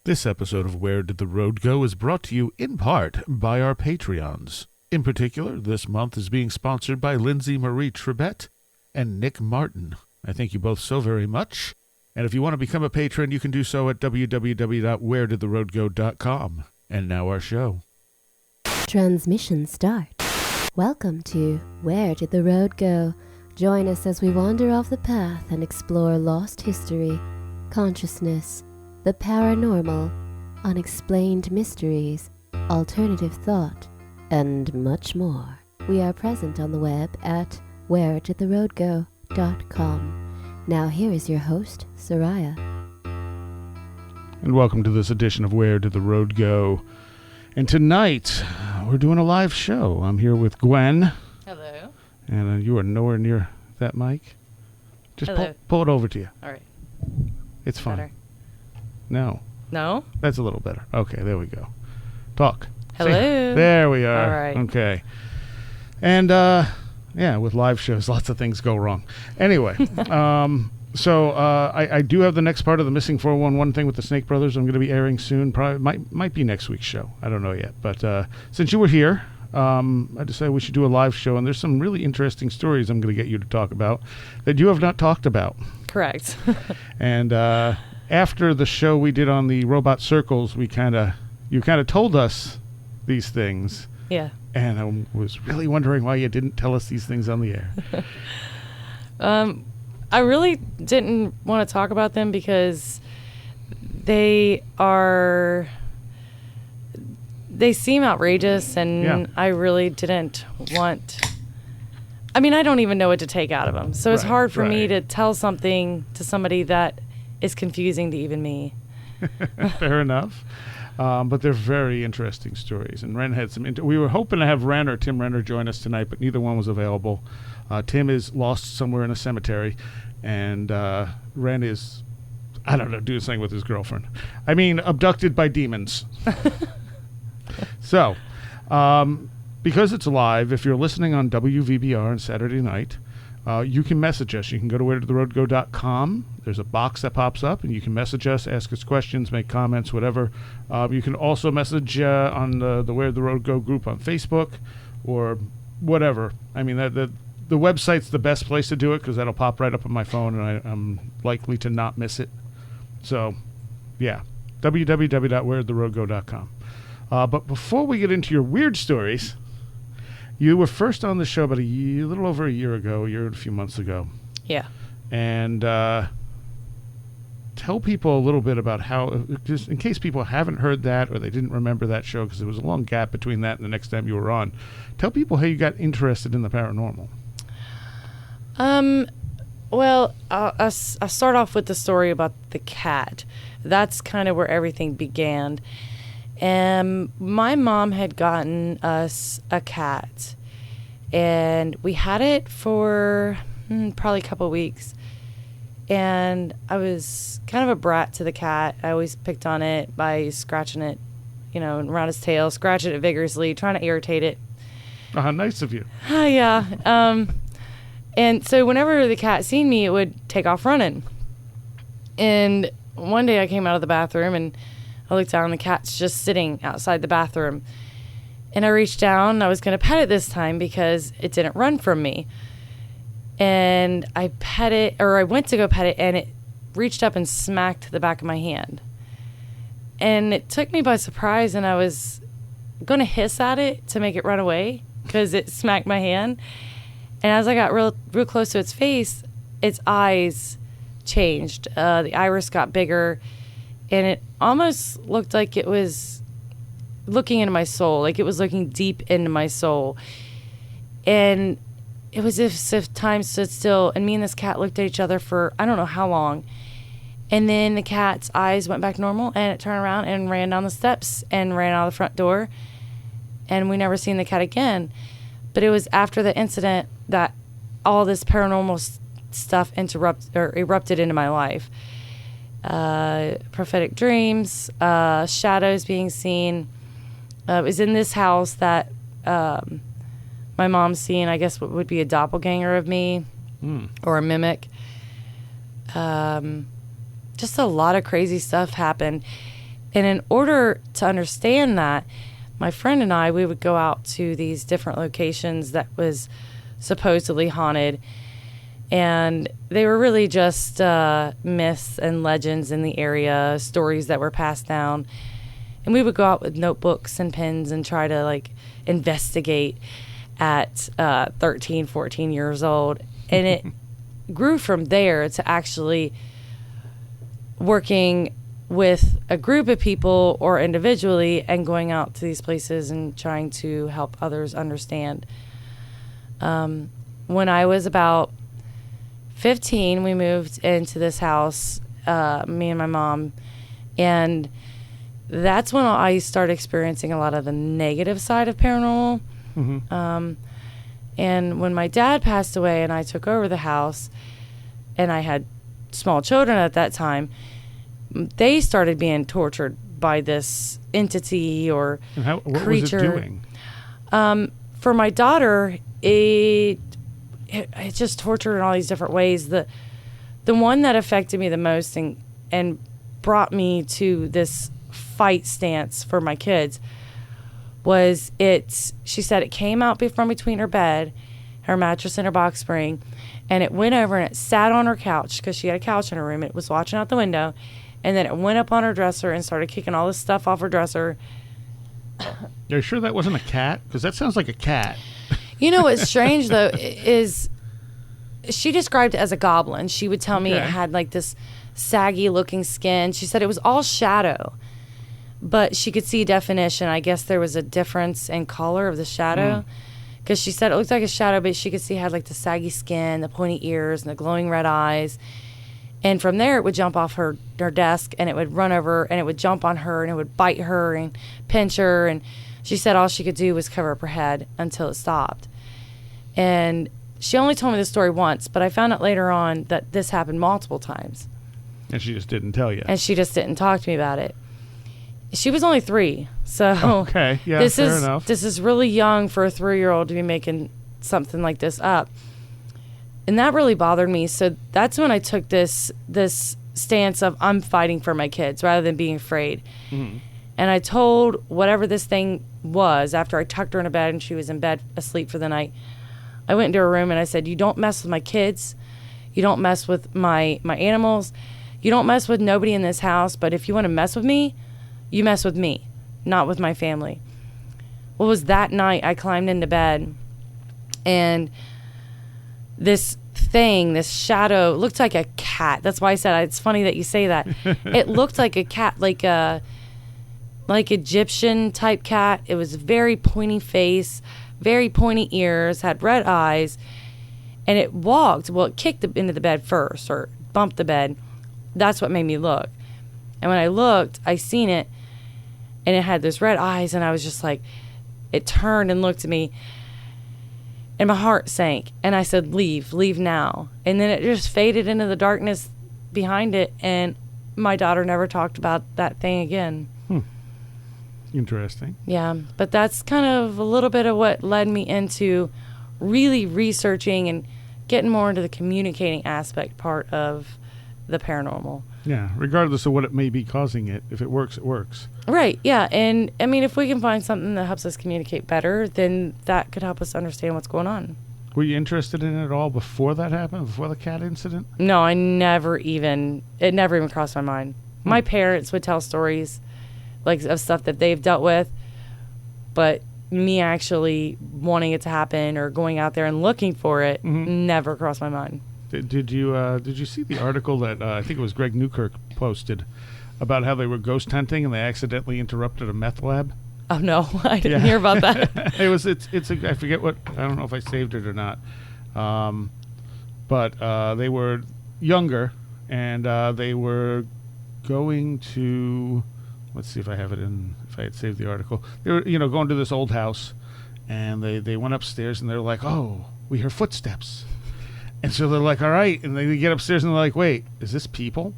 This episode of Where Did the Road Go is brought to you in part by our Patreons. In particular, this month is being sponsored by Lindsay Marie Trebet and Nick Martin. I thank you both so very much. And if you want to become a patron, you can do so at www.wheredidtheroadgo.com. And now our show. Transmission start. Welcome to Where Did the Road Go? Join us as we wander off the path and explore lost history, consciousness, the paranormal, unexplained mysteries, alternative thought, and much more. We are present on the web at wheredidtheroadgo.com. Now here is your host, Seriah. And welcome to this edition of Where Did the Road Go? And tonight, we're doing a live show. I'm here with Gwen. Hello. And you are nowhere near that mic. Just Hello. pull it over to you. All right. It's fine. Better. No. No? That's a little better. Okay, there we go. Talk. Hello. There we are. All right. Okay. And, yeah, with live shows, lots of things go wrong. Anyway, so I do have the next part of the Missing 411 thing with the Snake Brothers. I'm going to be airing soon. Probably might be next week's show. I don't know yet. But since you were here, I decided we should do a live show. And there's some really interesting stories I'm going to get you to talk about that you have not talked about. Correct. And after the show we did on the robot circles, you kind of told us these things. Yeah. And I was really wondering why you didn't tell us these things on the air. I really didn't want to talk about them because they seem outrageous, and Yeah. I really didn't want... I mean, I don't even know what to take out of them. So it's hard for me to tell something to somebody that is confusing to even me. Fair enough. But they're very interesting stories. And Ren had some... we were hoping to have Ren or Tim Renner join us tonight, but neither one was available. Tim is lost somewhere in a cemetery, and Ren is, I don't know, doing something with his girlfriend. I mean, abducted by demons. So, because it's live, if you're listening on WVBR on Saturday night, you can message us. You can go to wheredidtheroadgo.com. There's a box that pops up, and you can message us, ask us questions, make comments, whatever. You can also message on the Where Did the Road Go group on Facebook or whatever. I mean, the website's the best place to do it because that'll pop right up on my phone, and I'm likely to not miss it. So, yeah, www.wheredidtheroadgo.com. But before we get into your weird stories, you were first on the show about a little over a year and a few months ago. Yeah. And tell people a little bit about how, just in case people haven't heard that or they didn't remember that show because there was a long gap between that and the next time you were on. Tell people how you got interested in the paranormal. Well, I'll start off with the story about the cat. That's kind of where everything began. And my mom had gotten us a cat, and we had it for probably a couple of weeks. And I was kind of a brat to the cat. I always picked on it by scratching it, around its tail, scratching it vigorously, trying to irritate it. Oh, how nice of you. Yeah. And so whenever the cat seen me, it would take off running. And one day I came out of the bathroom, and I looked down, and the cat's just sitting outside the bathroom. And I reached down, and I was going to pet it this time because it didn't run from me. And I went to go pet it, and it reached up and smacked the back of my hand. And it took me by surprise, and I was going to hiss at it to make it run away because it smacked my hand. And as I got real close to its face, its eyes changed. The iris got bigger, and it almost looked like it was looking into my soul, like it was looking deep into my soul. And it was as if time stood still, and me and this cat looked at each other for I don't know how long. And then the cat's eyes went back normal, and it turned around and ran down the steps and ran out of the front door. And we never seen the cat again. But it was after the incident that all this paranormal stuff erupted into my life. Prophetic dreams, shadows being seen. It was in this house that my mom's seen, I guess, what would be a doppelganger of me or a mimic. Just a lot of crazy stuff happened. And in order to understand that, my friend and I, we would go out to these different locations that was supposedly haunted. And they were really just myths and legends in the area, stories that were passed down. And we would go out with notebooks and pens and try to like investigate at 13, 14 years old. And it grew from there to actually working with a group of people or individually and going out to these places and trying to help others understand. When I was about 15, we moved into this house, me and my mom, and that's when I started experiencing a lot of the negative side of paranormal. Mm-hmm. And when my dad passed away and I took over the house, and I had small children at that time, they started being tortured by this entity or And what creature. was it doing? For my daughter, it just tortured in all these different ways. The one that affected me the most and brought me to this fight stance for my kids was she said it came out from between her bed, her mattress and her box spring, and it went over and it sat on her couch because she had a couch in her room. It was watching out the window, and then it went up on her dresser and started kicking all this stuff off her dresser. You're sure that wasn't a cat? Because that sounds like a cat. You know what's strange, though, is she described it as a goblin. She would tell me it had like this saggy-looking skin. She said it was all shadow, but she could see definition. I guess there was a difference in color of the shadow because she said it looked like a shadow, but she could see it had like the saggy skin, the pointy ears, and the glowing red eyes. And from there, it would jump off her desk, and it would run over, and it would jump on her, and it would bite her and pinch her. And she said all she could do was cover up her head until it stopped. And she only told me this story once, but I found out later on that this happened multiple times. And she just didn't tell you. And she just didn't talk to me about it. She was only 3, so okay, yeah, fair enough. This is really young for a 3-year-old to be making something like this up. And that really bothered me. So that's when I took this stance of I'm fighting for my kids rather than being afraid. Mm-hmm. And I told whatever this thing was after I tucked her in a bed and she was in bed asleep for the night. I went into her room and I said, you don't mess with my kids. You don't mess with my animals. You don't mess with nobody in this house. But if you want to mess with me, you mess with me, not with my family. Well, it was that night I climbed into bed and this thing, this shadow, looked like a cat. That's why I said it's funny that you say that. It looked like a cat, like Egyptian type cat. It was very pointy face, very pointy ears, had red eyes, and it walked. Well, it kicked into the bed first or bumped the bed. That's what made me look. And when I looked, I seen it, and it had those red eyes, and I was just like, it turned and looked at me. And my heart sank. And I said, leave now. And then it just faded into the darkness behind it. And my daughter never talked about that thing again. Interesting. Yeah. But that's kind of a little bit of what led me into really researching and getting more into the communicating aspect part of the paranormal. Yeah. Regardless of what it may be causing it, if it works, it works. Right, yeah. And, I mean, if we can find something that helps us communicate better, then that could help us understand what's going on. Were you interested in it at all before that happened, before the cat incident? No, it never even crossed my mind. My parents would tell stories, like, of stuff that they've dealt with, but me actually wanting it to happen or going out there and looking for it never crossed my mind. Did you see the article that I think it was Greg Newkirk posted about how they were ghost hunting and they accidentally interrupted a meth lab? Oh no, I didn't hear about that. I forget what, I don't know if I saved it or not. But they were younger and they were going to, let's see if I have it if I had saved the article. They were, going to this old house and they went upstairs and they're like, oh, we hear footsteps. And so they're like, all right. And they get upstairs and they're like, wait, is this people?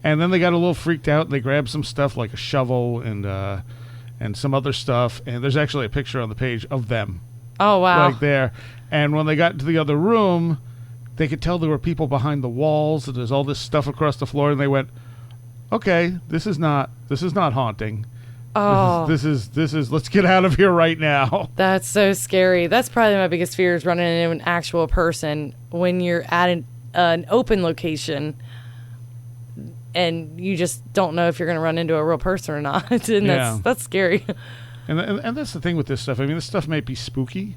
And then they got a little freaked out. They grabbed some stuff like a shovel and some other stuff. And there's actually a picture on the page of them. Oh, wow. Like there. And when they got into the other room, they could tell there were people behind the walls. And there's all this stuff across the floor. And they went, okay, this is not haunting. Oh, This is let's get out of here right now. that's so scary. That's probably my biggest fear, is running into an actual person when you're at an open location and you just don't know if you're going to run into a real person or not. And that's scary. And that's the thing with this stuff. I mean, this stuff may be spooky,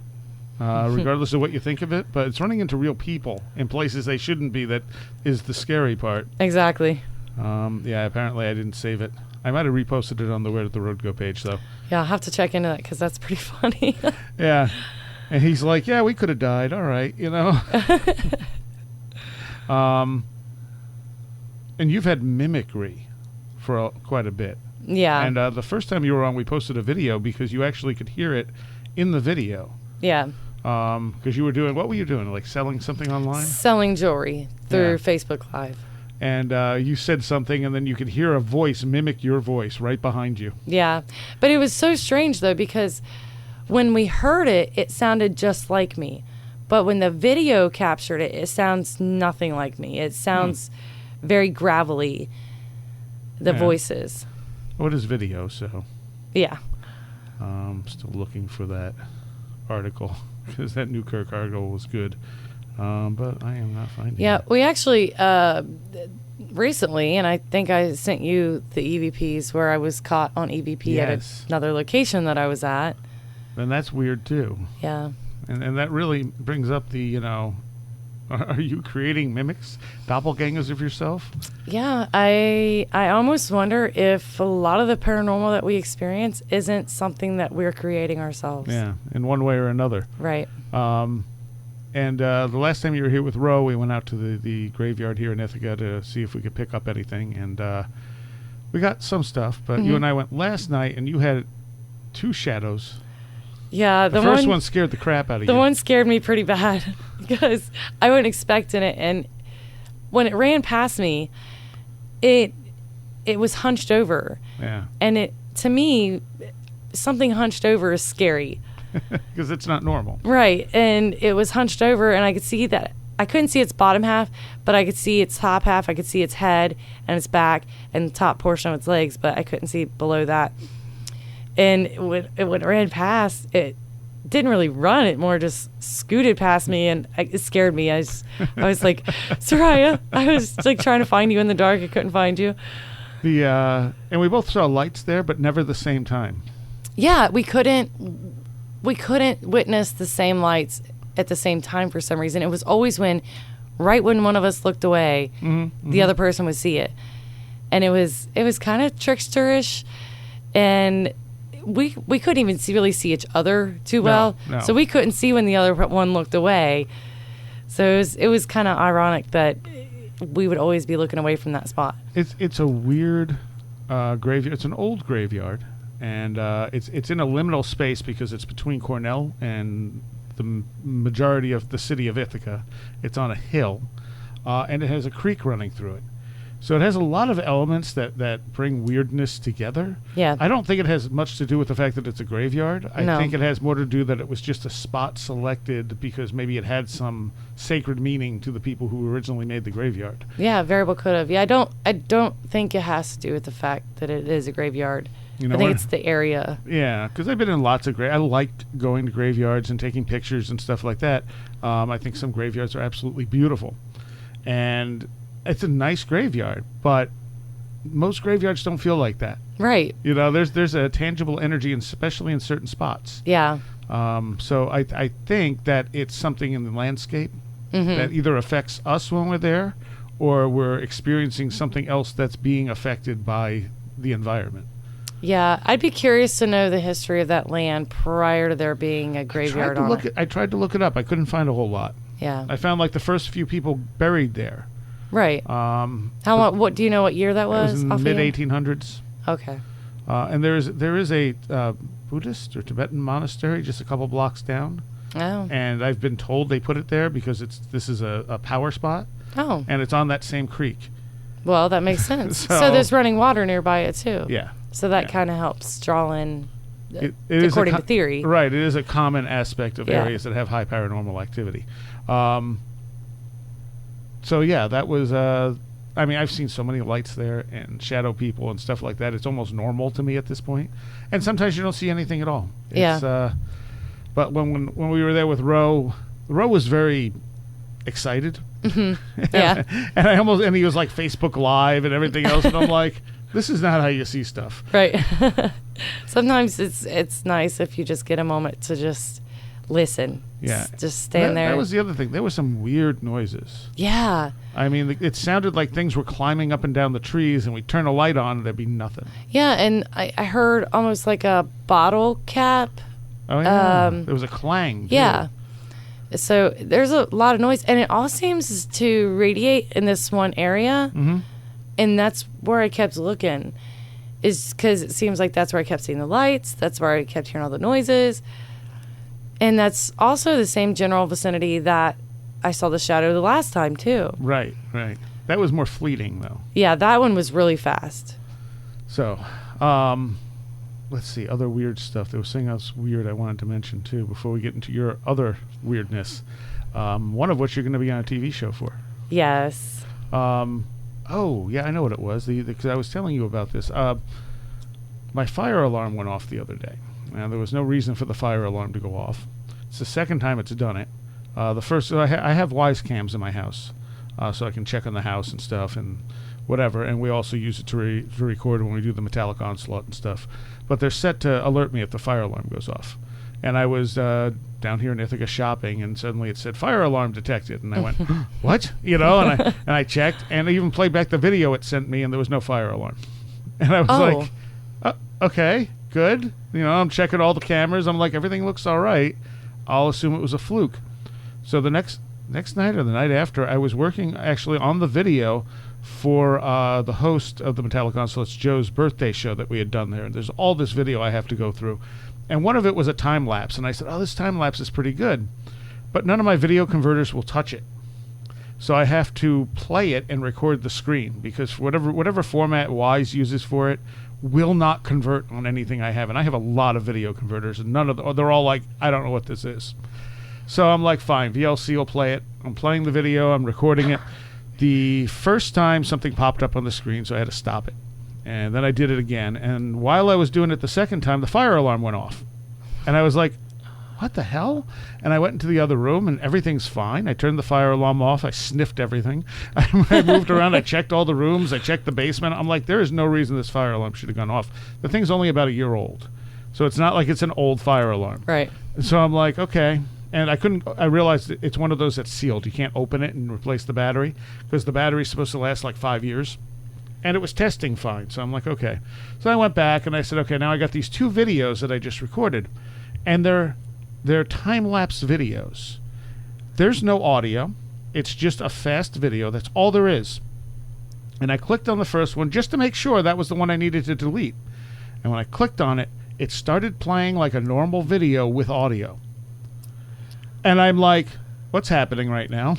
regardless of what you think of it, but it's running into real people in places they shouldn't be. That is the scary part. Exactly. Yeah, apparently I didn't save it. I might have reposted it on the Where Did the Road Go page, though. Yeah, I'll have to check into that because that's pretty funny. Yeah. And he's like, yeah, we could have died. All right, you know. And you've had mimicry for quite a bit. Yeah. And the first time you were on, we posted a video because you actually could hear it in the video. Yeah. Because you were doing, what were you doing? Like selling something online? Selling jewelry through Facebook Live. And you said something, and then you could hear a voice mimic your voice right behind you. Yeah. But it was so strange, though, because when we heard it, it sounded just like me. But when the video captured it, it sounds nothing like me. It sounds very gravelly, the voices. What is video, so? Yeah. Still looking for that article, because that Newkirk article was good. But I am not finding it. Yeah, we actually, recently, and I think I sent you the EVPs where I was caught on EVP at another location that I was at. And that's weird, too. Yeah. And that really brings up the, are you creating mimics, doppelgangers of yourself? Yeah, I almost wonder if a lot of the paranormal that we experience isn't something that we're creating ourselves. Yeah, in one way or another. Right. And the last time you were here with Ro, we went out to the graveyard here in Ithaca to see if we could pick up anything. And we got some stuff, but you and I went last night, and you had 2 shadows. Yeah, the first one scared the crap out of you. The one scared me pretty bad because I wasn't expecting it, and when it ran past me, it was hunched over. Yeah. And to me, something hunched over is scary. Because it's not normal. Right, and it was hunched over, and I could see that. I couldn't see its bottom half, but I could see its top half. I could see its head and its back and the top portion of its legs, but I couldn't see below that. And when it ran past, it didn't really run. It more just scooted past me, and it scared me. I was like, Seriah. I was like trying to find you in the dark. I couldn't find you. And we both saw lights there, but never the same time. Yeah, we couldn't witness the same lights at the same time for some reason. It was always right when one of us looked away, the other person would see it. And it was kind of tricksterish, and we couldn't even really see each other too well. No. So we couldn't see when the other one looked away. So it was kind of ironic that we would always be looking away from that spot. It's a weird graveyard. It's an old graveyard. And it's in a liminal space because it's between Cornell and the majority of the city of Ithaca. It's on a hill, and it has a creek running through it. So it has a lot of elements that bring weirdness together. Yeah. I don't think it has much to do with the fact that it's a graveyard. I think it has more to do that it was just a spot selected because maybe it had some sacred meaning to the people who originally made the graveyard. Yeah, very well could have. Yeah, I don't think it has to do with the fact that it is a graveyard. I think it's the area. Yeah, because I've been in lots of I liked going to graveyards and taking pictures and stuff like that. I think some graveyards are absolutely beautiful. And it's a nice graveyard, but most graveyards don't feel like that. Right. There's a tangible energy, especially in certain spots. Yeah. So I think that it's something in the landscape that either affects us when we're there or we're experiencing something else that's being affected by the environment. Yeah, I'd be curious to know the history of that land prior to there being a graveyard on it. I tried to look it up. I couldn't find a whole lot. Yeah. I found like the first few people buried there. Right. How long? What do you know? What year that was? It was in the mid 1800s. Okay. And there is a Buddhist or Tibetan monastery just a couple blocks down. Oh. And I've been told they put it there because this is a power spot. Oh. And it's on that same creek. Well, that makes sense. So there's running water nearby it too. Yeah. So that kind of helps draw in, according to theory. Right. It is a common aspect of areas that have high paranormal activity. So yeah, that was I mean, I've seen so many lights there and shadow people and stuff like that. It's almost normal to me at this point. And sometimes you don't see anything at all. It's, but when we were there with Ro was very excited. Mm-hmm. Yeah. and he was like Facebook Live and everything else. And I'm like, this is not how you see stuff. Right. Sometimes it's nice if you just get a moment to just listen. Yeah. Just stand there. That was the other thing. There were some weird noises. Yeah. I mean, it sounded like things were climbing up and down the trees, and we'd turn a light on, and there'd be nothing. Yeah, and I heard almost like a bottle cap. Oh, yeah. There was a clang, too. Yeah. So there's a lot of noise, and it all seems to radiate in this one area. Mm-hmm. And that's where I kept looking, is because it seems like that's where I kept seeing the lights. That's where I kept hearing all the noises. And that's also the same general vicinity that I saw the shadow the last time, too. Right. That was more fleeting, though. Yeah, that one was really fast. So, let's see, other weird stuff. There was something else weird I wanted to mention, too, before we get into your other weirdness. One of which you're going to be on a TV show for. Yes. Oh, yeah, I know what it was. Because I was telling you about this. My fire alarm went off the other day. Now, there was no reason for the fire alarm to go off. It's the second time it's done it. The first, I have Wise cams in my house, so I can check on the house and stuff and whatever. And we also use it to record when we do the Metallic Onslaught and stuff. But they're set to alert me if the fire alarm goes off. And I was down here in Ithaca shopping, and suddenly it said fire alarm detected, and I went, what? And I checked, and I even played back the video it sent me, and there was no fire alarm. And I was like, okay, good. I'm checking all the cameras. I'm like, everything looks all right. I'll assume it was a fluke. So the next night or the night after, I was working actually on the video for the host of the Metallic Onslaught's Joe's birthday show that we had done there. And there's all this video I have to go through. And one of it was a time lapse. And I said, this time lapse is pretty good. But none of my video converters will touch it. So I have to play it and record the screen, because whatever format Wise uses for it will not convert on anything I have. And I have a lot of video converters, and they're all like, I don't know what this is. So I'm like, fine, VLC will play it. I'm playing the video. I'm recording it. The first time something popped up on the screen, so I had to stop it. And then I did it again. And while I was doing it the second time, the fire alarm went off. And I was like, what the hell? And I went into the other room, and everything's fine. I turned the fire alarm off. I sniffed everything. I moved around. I checked all the rooms. I checked the basement. I'm like, there is no reason this fire alarm should have gone off. The thing's only about a year old. So it's not like it's an old fire alarm. Right. So I'm like, okay. And I realized it's one of those that's sealed. You can't open it and replace the battery, because the battery's supposed to last like 5 years. And it was testing fine. So I'm like, okay. So I went back and I said, okay, now I got these 2 videos that I just recorded. And they're time-lapse videos. There's no audio. It's just a fast video. That's all there is. And I clicked on the first one just to make sure that was the one I needed to delete. And when I clicked on it, it started playing like a normal video with audio. And I'm like, what's happening right now?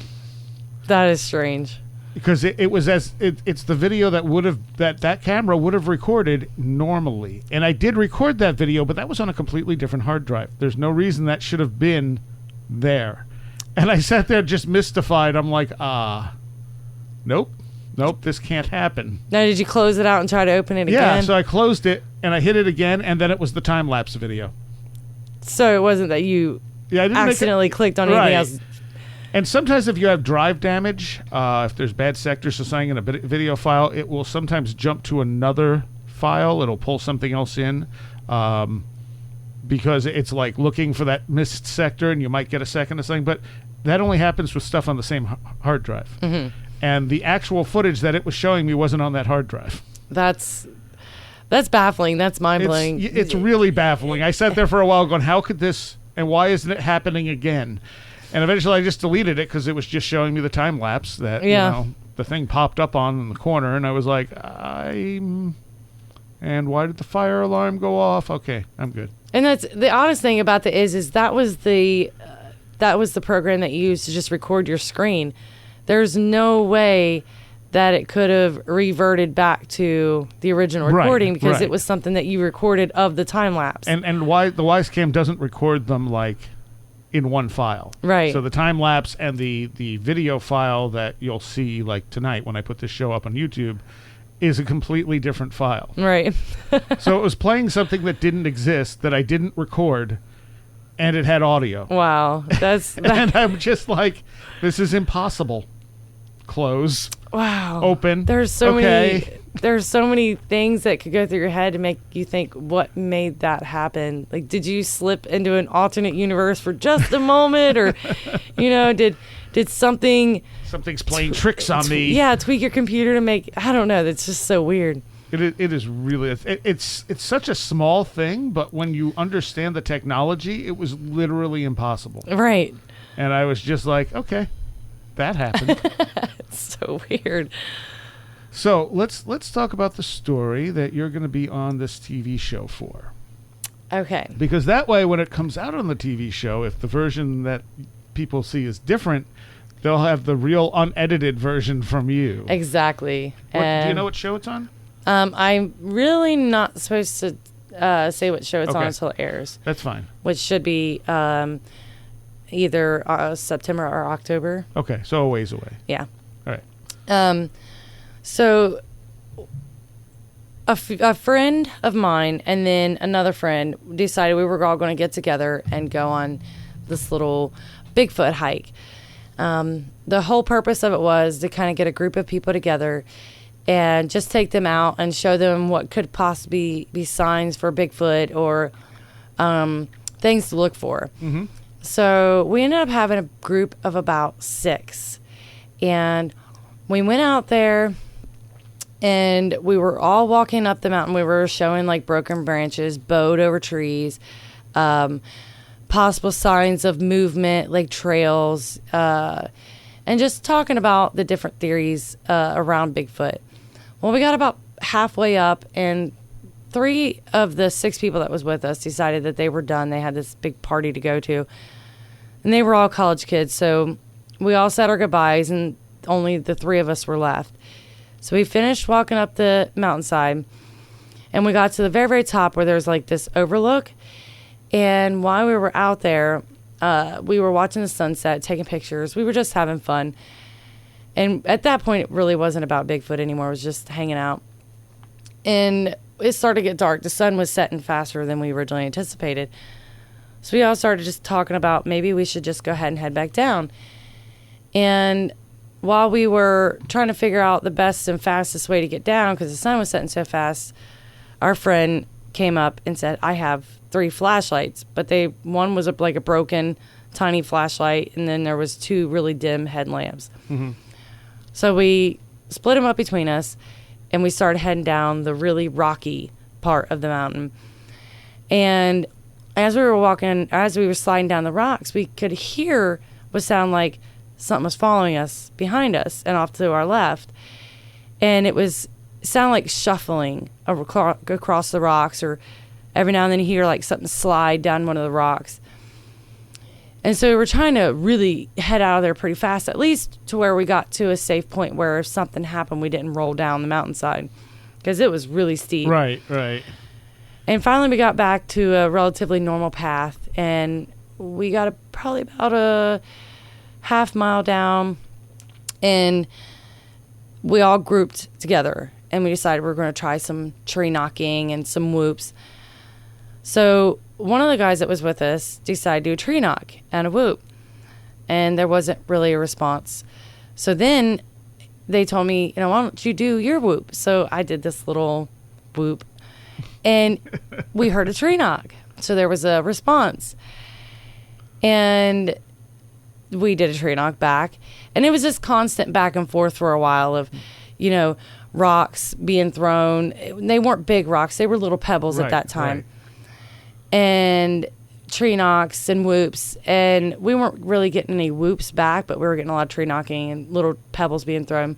That is strange. Because it's the video that camera would have recorded normally. And I did record that video, but that was on a completely different hard drive. There's no reason that should have been there. And I sat there just mystified. I'm like, nope, this can't happen. Now, did you close it out and try to open it again? Yeah, so I closed it, and I hit it again, and then it was the time-lapse video. So it wasn't that you accidentally clicked on anything else. And sometimes if you have drive damage, if there's bad sectors or something in a video file, it will sometimes jump to another file. It'll pull something else in because it's like looking for that missed sector, and you might get a second or something. But that only happens with stuff on the same hard drive. Mm-hmm. And the actual footage that it was showing me wasn't on that hard drive. That's baffling. That's mind-blowing. It's really baffling. I sat there for a while going, how could this, and why isn't it happening again? And eventually I just deleted it because it was just showing me the time lapse that the thing popped up on in the corner, and I was like, and why did the fire alarm go off? Okay, I'm good. And that's the honest thing about that is that was the program that you used to just record your screen. There's no way that it could have reverted back to the original recording because it was something that you recorded of the time lapse. And why the Wisecam doesn't record them like in one file. Right. So the time lapse and the video file that you'll see like tonight when I put this show up on YouTube is a completely different file. Right. So it was playing something that didn't exist, that I didn't record, and it had audio. Wow. And I'm just like, this is impossible. Close. Wow. Open. There's so okay. many things that could go through your head to make you think, what made that happen? Like, did you slip into an alternate universe for just a moment, or did something Something's playing tricks on me. Yeah, tweak your computer to make, I don't know, that's just so weird. It is really, it's such a small thing, but when you understand the technology, it was literally impossible. Right. And I was just like, okay, that happened. It's so weird. So let's talk about the story that you're going to be on this TV show for. Okay. Because that way, when it comes out on the TV show, if the version that people see is different, they'll have the real unedited version from you. Exactly. Do you know what show it's on? I'm really not supposed to say what show it's on until it airs. That's fine. Which should be either September or October. Okay, so a ways away. Yeah. All right. So a friend of mine and then another friend decided we were all going to get together and go on this little Bigfoot hike. The whole purpose of it was to kind of get a group of people together and just take them out and show them what could possibly be signs for Bigfoot or things to look for. Mm-hmm. So we ended up having a group of about 6. And we went out there and we were all walking up the mountain. We were showing like broken branches, bowed over trees, possible signs of movement, like trails, and just talking about the different theories around Bigfoot. Well, we got about halfway up, and 3 of the 6 people that was with us decided that they were done. They had this big party to go to, and they were all college kids. So we all said our goodbyes, and only the 3 of us were left. So we finished walking up the mountainside, and we got to the very, very top where there's like this overlook. And while we were out there, we were watching the sunset, taking pictures. We were just having fun. And at that point, it really wasn't about Bigfoot anymore. It was just hanging out. And it started to get dark. The sun was setting faster than we originally anticipated. So we all started just talking about maybe we should just go ahead and head back down. And while we were trying to figure out the best and fastest way to get down, because the sun was setting so fast, our friend came up and said, I have 3 flashlights. But one was like a broken, tiny flashlight, and then there was 2 really dim headlamps. Mm-hmm. So we split them up between us, and we started heading down the really rocky part of the mountain. And as we were sliding down the rocks, we could hear what sounded like something was following us behind us and off to our left. And it sounded like shuffling across the rocks, or every now and then you hear like something slide down one of the rocks. And so we were trying to really head out of there pretty fast, at least to where we got to a safe point where if something happened, we didn't roll down the mountainside, because it was really steep. Right. And finally we got back to a relatively normal path, and we got probably about a half mile down, and we all grouped together, and we decided we were going to try some tree knocking and some whoops. So one of the guys that was with us decided to do a tree knock and a whoop, and there wasn't really a response. So then they told me, why don't you do your whoop? So I did this little whoop, and we heard a tree knock. So there was a response, and we did a tree knock back, and it was this constant back and forth for a while of, rocks being thrown. They weren't big rocks. They were little pebbles at that time. Right. And tree knocks and whoops, and we weren't really getting any whoops back, but we were getting a lot of tree knocking and little pebbles being thrown.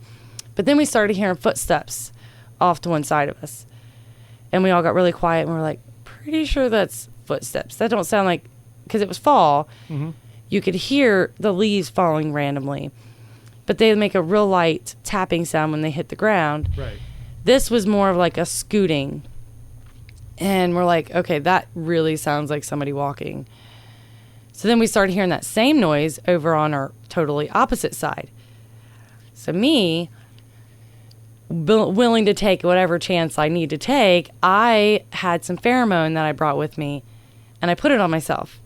But then we started hearing footsteps off to one side of us, and we all got really quiet, and we were like, pretty sure that's footsteps. That don't sound like, because it was fall. Mm-hmm. You could hear the leaves falling randomly, but they make a real light tapping sound when they hit the ground. Right. This was more of like a scooting. And we're like, okay, that really sounds like somebody walking. So then we started hearing that same noise over on our totally opposite side. So me, willing to take whatever chance I need to take, I had some pheromone that I brought with me, and I put it on myself.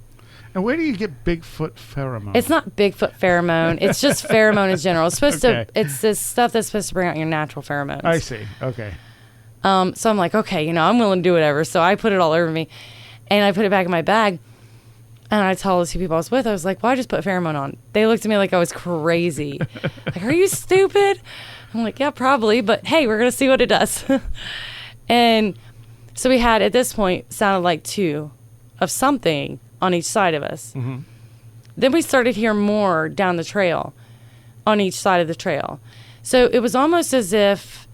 And where do you get Bigfoot pheromone? It's not Bigfoot pheromone. It's just pheromone in general. It's supposed Okay. to. It's this stuff that's supposed to bring out your natural pheromones. I see. Okay. So I'm like, okay, I'm willing to do whatever. So I put it all over me, and I put it back in my bag. And I told the two people I was with, I was like, well, I just put pheromone on. They looked at me like I was crazy. Like, are you stupid? I'm like, yeah, probably. But hey, we're going to see what it does. And so we had, at this point, sounded like two of something on each side of us. Mm-hmm. Then we started hearing more down the trail, on each side of the trail. So it was almost as if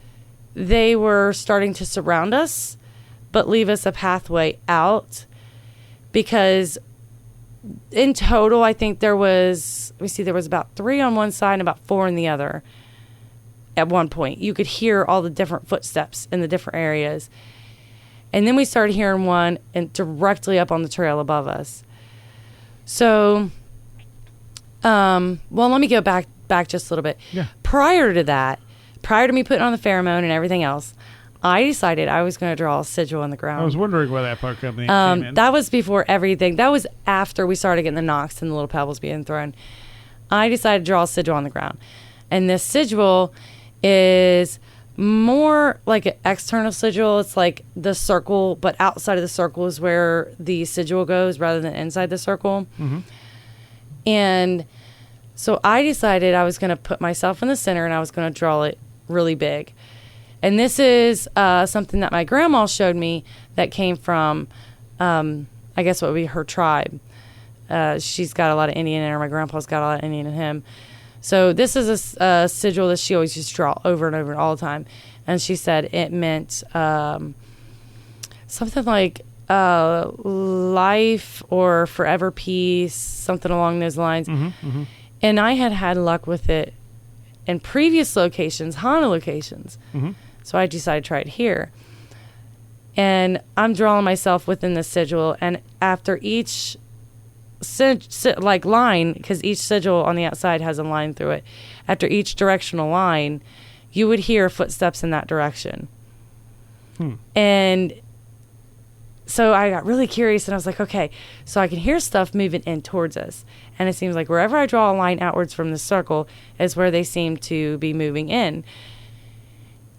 they were starting to surround us, but leave us a pathway out. Because in total, I think there was about 3 on one side and about 4 in the other. At one point, you could hear all the different footsteps in the different areas. And then we started hearing one and directly up on the trail above us. So, well, let me go back just a little bit. Yeah. Prior to me putting on the pheromone and everything else, I decided I was going to draw a sigil on the ground. I was wondering where that part came in. That was before everything. That was after we started getting the knocks and the little pebbles being thrown. I decided to draw a sigil on the ground. And this sigil is more like an external sigil. It's like the circle, but outside of the circle is where the sigil goes rather than inside the circle. Mm-hmm. And so I decided I was going to put myself in the center and I was going to draw it really big. And this is something that my grandma showed me that came from, I guess what would be her tribe. She's got a lot of Indian in her. My grandpa's got a lot of Indian in him. So this is a sigil that she always used to draw over and over all the time. And she said it meant something like life or forever peace, something along those lines. Mm-hmm, mm-hmm. And I had luck with it in previous locations, haunted locations. Mm-hmm. So I decided to try it here. And I'm drawing myself within the sigil. And after each line, because each sigil on the outside has a line through it, after each directional line, you would hear footsteps in that direction. And so I got really curious and I was like, okay, so I can hear stuff moving in towards us. And it seems like wherever I draw a line outwards from the circle is where they seem to be moving in.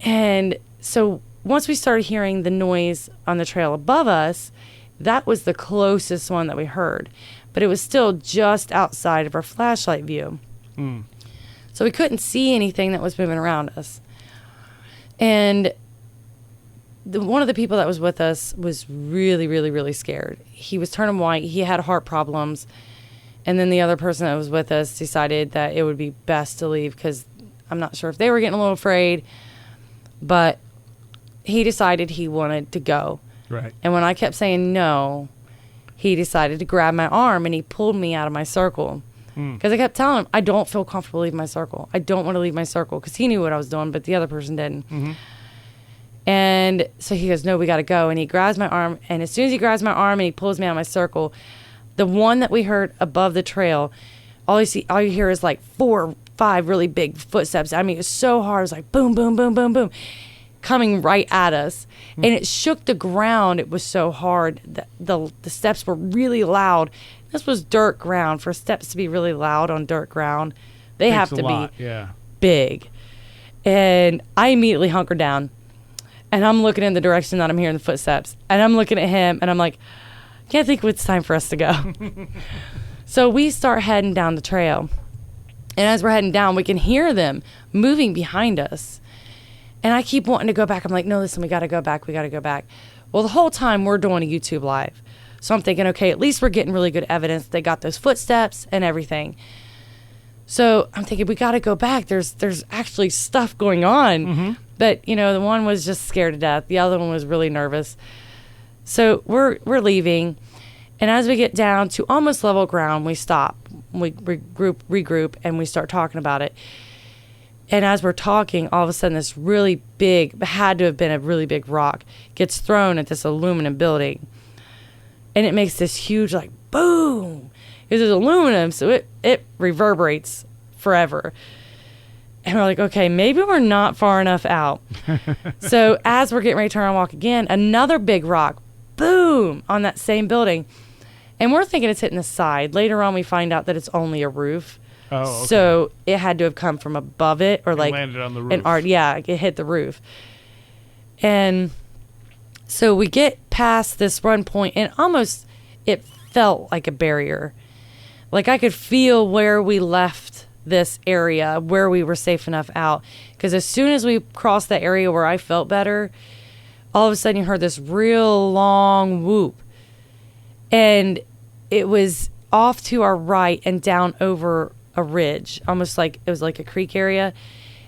And so once we started hearing the noise on the trail above us, that was the closest one that we heard. But it was still just outside of our flashlight view. So we couldn't see anything that was moving around us. And one of the people that was with us was really, really, really scared. He was turning white. He had heart problems. And then the other person that was with us decided that it would be best to leave because I'm not sure if they were getting a little afraid. But he decided he wanted to go. Right. And when I kept saying no, he decided to grab my arm and he pulled me out of my circle. Because I kept telling him, I don't feel comfortable leaving my circle. I don't want to leave my circle. Because he knew what I was doing, but the other person didn't. Mm-hmm. And so he goes, no, we got to go. And he grabs my arm. And as soon as he grabs my arm and he pulls me out of my circle, the one that we heard above the trail, all you hear is like 4 or 5 really big footsteps. I mean, it's so hard. It's like boom, boom, boom, boom, boom, coming right at us. And it shook the ground. It was so hard. The steps were really loud. This was dirt ground. For steps to be really loud on dirt ground, they have to be big. And I immediately hunkered down. And I'm looking in the direction that I'm hearing the footsteps. And I'm looking at him, and I'm like, I can't think it's time for us to go. So we start heading down the trail. And as we're heading down, we can hear them moving behind us. And I keep wanting to go back. I'm like, no, listen, we got to go back. We got to go back. Well, the whole time we're doing a YouTube live. So I'm thinking, okay, at least we're getting really good evidence. They got those footsteps and everything. So I'm thinking, we got to go back. There's actually stuff going on. Mm-hmm. But, the one was just scared to death. The other one was really nervous. So we're leaving. And as we get down to almost level ground, we stop. We regroup, and we start talking about it. And as we're talking, all of a sudden this really big, had to have been a really big rock, gets thrown at this aluminum building. And it makes this huge, like, boom. It's aluminum, so it reverberates forever. And we're like, okay, maybe we're not far enough out. So as we're getting ready to turn around and walk again, another big rock, boom, on that same building. And we're thinking it's hitting the side. Later on, we find out that it's only a roof. Oh, okay. So it had to have come from above it, or like landed on the roof. Yeah, it hit the roof. And so we get past this one point, and almost it felt like a barrier. Like I could feel where we left this area, where we were safe enough out. Because as soon as we crossed that area where I felt better, all of a sudden you heard this real long whoop. And it was off to our right and down over a ridge, almost like it was like a creek area.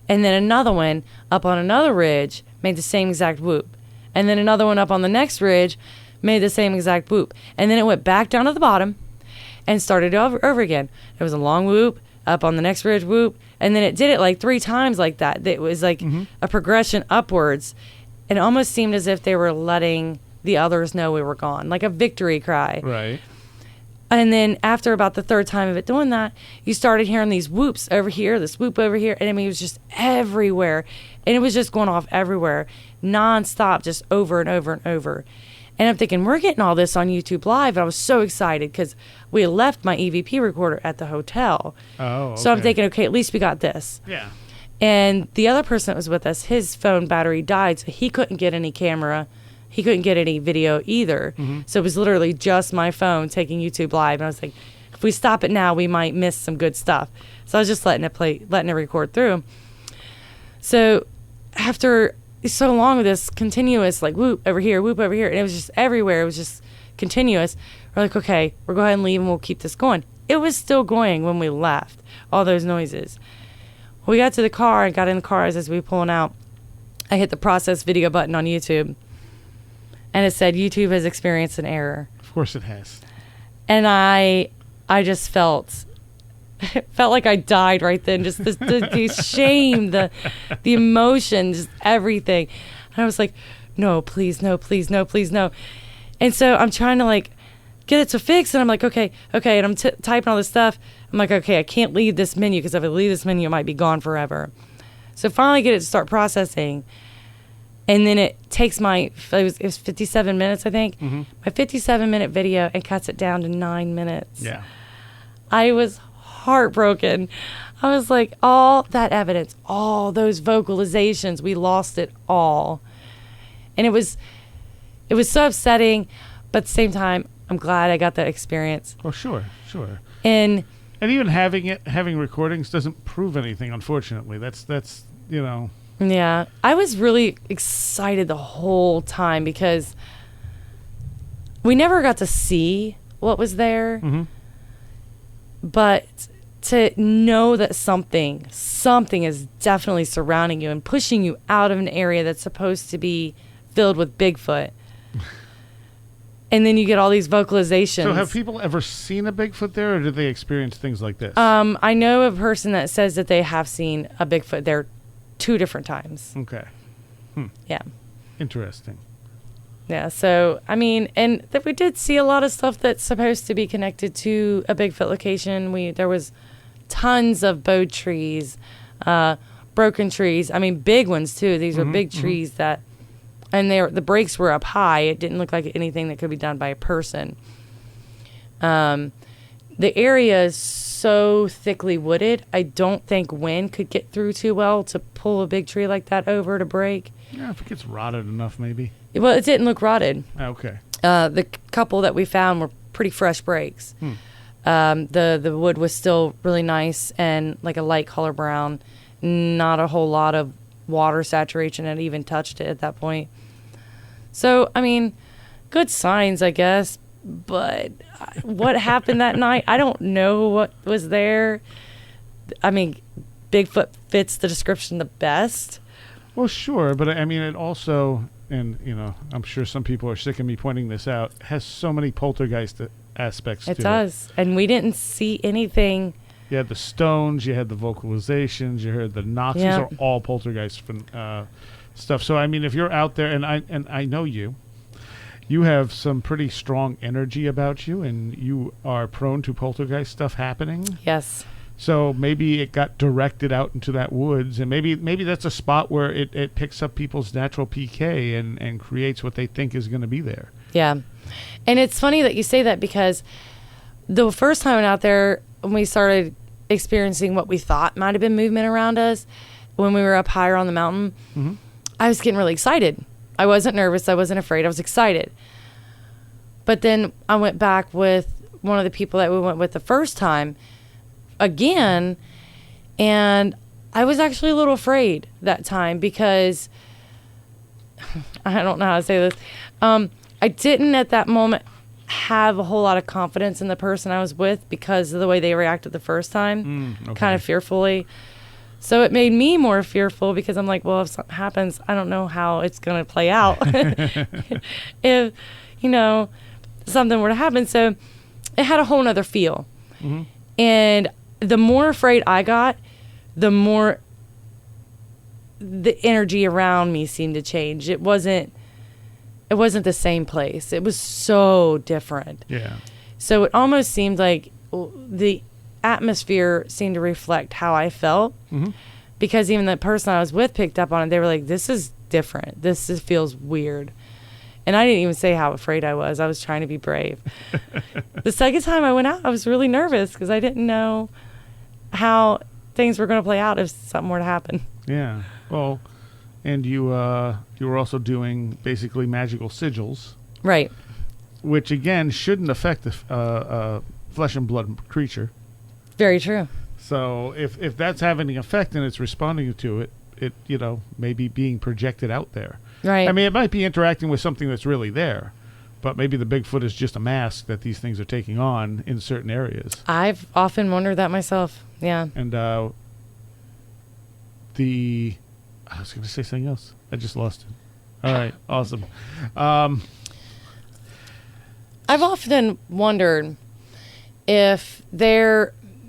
And then another one up on another ridge made the same exact whoop. And then another one up on the next ridge made the same exact whoop. And then it went back down to the bottom and started over again. It was a long whoop, up on the next ridge whoop. And then it did it like 3 times like that. It was like a progression upwards. And it almost seemed as if they were letting the others know we were gone, like a victory cry. Right. And then after about the 3rd time of it doing that, you started hearing these whoops over here, this whoop over here. And I mean, it was just everywhere. And it was just going off everywhere, nonstop, just over and over and over. And I'm thinking, we're getting all this on YouTube Live. And I was so excited because we had left my EVP recorder at the hotel. Oh, okay. So I'm thinking, okay, at least we got this. Yeah. And the other person that was with us, his phone battery died, so he couldn't get any camera. He couldn't get any video either. So it was literally just my phone taking YouTube Live. And I was like, if we stop it now, we might miss some good stuff. So I was just letting it record through. So after so long of this continuous, like, whoop over here, and it was just everywhere. It was just continuous. We're like, okay, we'll go ahead and leave and we'll keep this going. It was still going when we left, all those noises. We got to the car and got in the car as we were pulling out. I hit the process video button on YouTube. And it said, YouTube has experienced an error. Of course it has. And I just felt like I died right then. Just the shame, the emotion, just everything. And I was like, no, please, no, please, no, please, no. And so I'm trying to like get it to fix. And I'm like, okay. And I'm typing all this stuff. I'm like, okay, I can't leave this menu because if I leave this menu, it might be gone forever. So finally get it to start processing. And then it takes it was 57 minutes, I think, my 57-minute video, and cuts it down to 9 minutes. Yeah. I was heartbroken. I was like, all that evidence, all those vocalizations, we lost it all. And it was so upsetting, but at the same time, I'm glad I got that experience. Oh, sure. And even having recordings doesn't prove anything, unfortunately. That's you know. Yeah, I was really excited the whole time because we never got to see what was there. But to know that something is definitely surrounding you and pushing you out of an area that's supposed to be filled with Bigfoot. And then you get all these vocalizations. So have people ever seen a Bigfoot there, or did they experience things like this? I know a person that says that they have seen a Bigfoot there 2 different times. Okay. Yeah. Interesting. Yeah, so, I mean, and that we did see a lot of stuff that's supposed to be connected to a Bigfoot location. There was tons of bowed trees, broken trees. I mean, big ones, too. These were big trees that, and the breaks were up high. It didn't look like anything that could be done by a person. The area is so thickly wooded, I don't think Gwen could get through too well to pull a big tree like that over to break. Yeah, if it gets rotted enough, maybe. Well, it didn't look rotted. Okay. The couple that we found were pretty fresh breaks. The wood was still really nice and like a light color brown. Not a whole lot of water saturation had even touched it at that point. So, I mean, good signs, I guess. But what happened that night, I don't know what was there. I mean, Bigfoot fits the description the best. Well, sure, but I mean, it also, and you know, I'm sure some people are sick of me pointing this out, has so many poltergeist aspects to it. It does, and we didn't see anything. You had the stones, you had the vocalizations, you heard the knocks. Yeah. These are all poltergeist stuff. So I mean, if you're out there, and I know you, you have some pretty strong energy about you, and you are prone to poltergeist stuff happening. Yes. So maybe it got directed out into that woods, and maybe that's a spot where it picks up people's natural PK and creates what they think is going to be there. Yeah. And it's funny that you say that, because the first time I went out there, when we started experiencing what we thought might have been movement around us, when we were up higher on the mountain, Mm-hmm. I was getting really excited. I wasn't nervous. I wasn't afraid. I was excited. But then I went back with one of the people that we went with the first time again, and I was actually a little afraid that time, because I don't know how to say this. I didn't at that moment have a whole lot of confidence in the person I was with because of the way they reacted the first time, kind of fearfully. So it made me more fearful, because I'm like, well, if something happens, I don't know how it's going to play out. If, something were to happen. So it had a whole nother feel. Mm-hmm. And the more afraid I got, the more the energy around me seemed to change. It wasn't the same place. It was so different. Yeah. So it almost seemed like the atmosphere seemed to reflect how I felt, Mm-hmm. because even the person I was with picked up on it. They were like, this is different. Feels weird. And I didn't even say how afraid I was. I was trying to be brave. The second time I went out, I was really nervous, because I didn't know how things were going to play out if something were to happen. Yeah. Well, and you were also doing basically magical sigils, Right. which again shouldn't affect the flesh and blood creature. Very true. So if that's having an effect and it's responding to it, may be being projected out there. Right. I mean, it might be interacting with something that's really there, but maybe the Bigfoot is just a mask that these things are taking on in certain areas. I've often wondered that myself. Yeah. And I was going to say something else. I just lost it. All right. Awesome. I've often wondered if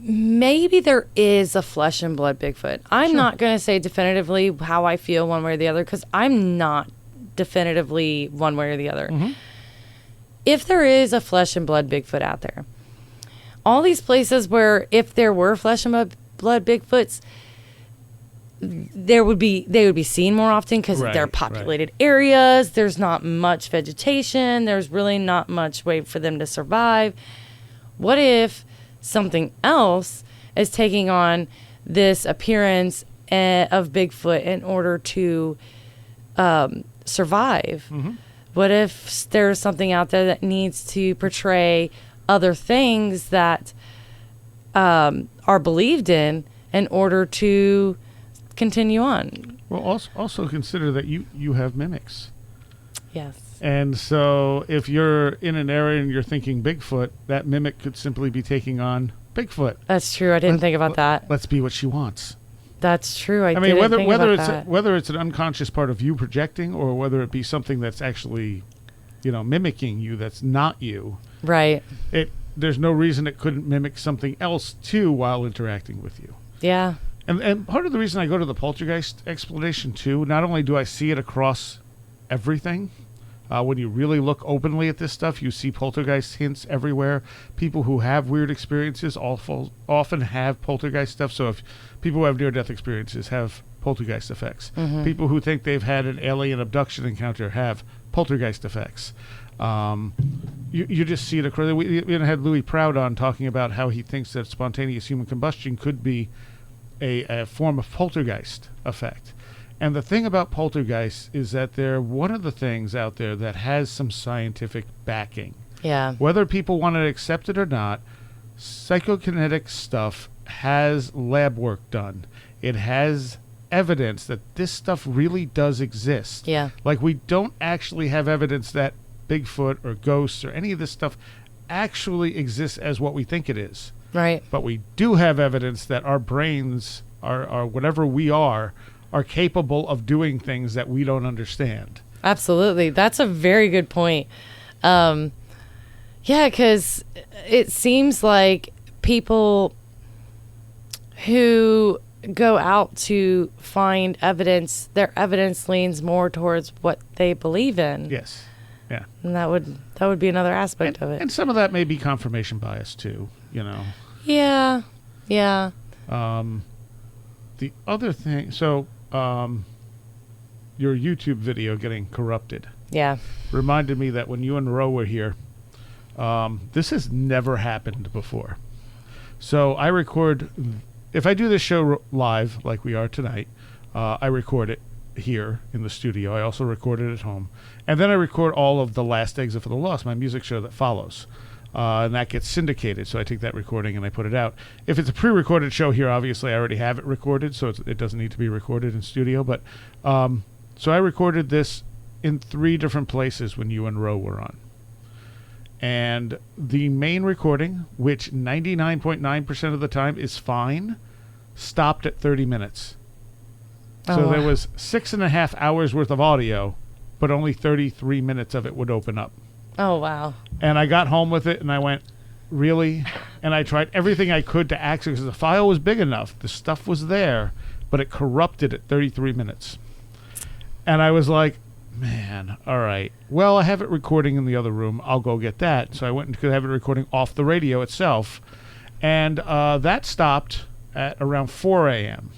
maybe there is a flesh and blood Bigfoot. I'm not going to say definitively how I feel one way or the other, because I'm not definitively one way or the other. Mm-hmm. If there is a flesh and blood Bigfoot out there, all these places where if there were flesh and blood Bigfoots, they would be seen more often, because they're populated areas. There's not much vegetation. There's really not much way for them to survive. What if something else is taking on this appearance of Bigfoot in order to survive? Mm-hmm. What if there's something out there that needs to portray other things that are believed in order to continue on? Well, also consider that you have mimics. Yes. And so if you're in an area and you're thinking Bigfoot, that mimic could simply be taking on Bigfoot. That's true. I didn't think about that. Let's be what she wants. That's true. I mean, didn't think about it's that. whether it's an unconscious part of you projecting, or whether it be something that's actually, mimicking you that's not you. Right. There's no reason it couldn't mimic something else too while interacting with you. Yeah. And part of the reason I go to the poltergeist explanation too, not only do I see it across everything, when you really look openly at this stuff, you see poltergeist hints everywhere. People who have weird experiences often have poltergeist stuff. So if people who have near-death experiences have poltergeist effects. Mm-hmm. People who think they've had an alien abduction encounter have poltergeist effects. You just see it across. We even had Louis Proud on talking about how he thinks that spontaneous human combustion could be a form of poltergeist effect. And the thing about poltergeists is that they're one of the things out there that has some scientific backing. Yeah. Whether people want to accept it or not, psychokinetic stuff has lab work done. It has evidence that this stuff really does exist. Yeah. Like, we don't actually have evidence that Bigfoot or ghosts or any of this stuff actually exists as what we think it is. Right. But we do have evidence that our brains, are whatever we are capable of doing things that we don't understand. Absolutely. That's a very good point. Yeah, because it seems like people who go out to find evidence, their evidence leans more towards what they believe in. Yes. Yeah. And that would be another aspect of it. And some of that may be confirmation bias too, you know. Yeah. Yeah. The other thing, so your YouTube video getting corrupted Yeah. reminded me that when you and Ro were here, this has never happened before. So I record, if I do this show live like we are tonight, I record it here in the studio. I also record it at home. And then I record all of The Last Exit for the Lost, my music show that follows. And that gets syndicated, so I take that recording and I put it out. If it's a pre-recorded show here, obviously I already have it recorded, so it doesn't need to be recorded in studio. But so I recorded this in 3 different places when you and Ro were on. And the main recording, which 99.9% of the time is fine, stopped at 30 minutes. So there was 6.5 hours worth of audio, but only 33 minutes of it would open up. Oh, wow. And I got home with it, and I went, really? And I tried everything I could to access, because the file was big enough. The stuff was there, but it corrupted at 33 minutes. And I was like, man, all right. Well, I have it recording in the other room. I'll go get that. So I went and could have it recording off the radio itself. And that stopped at around 4 a.m.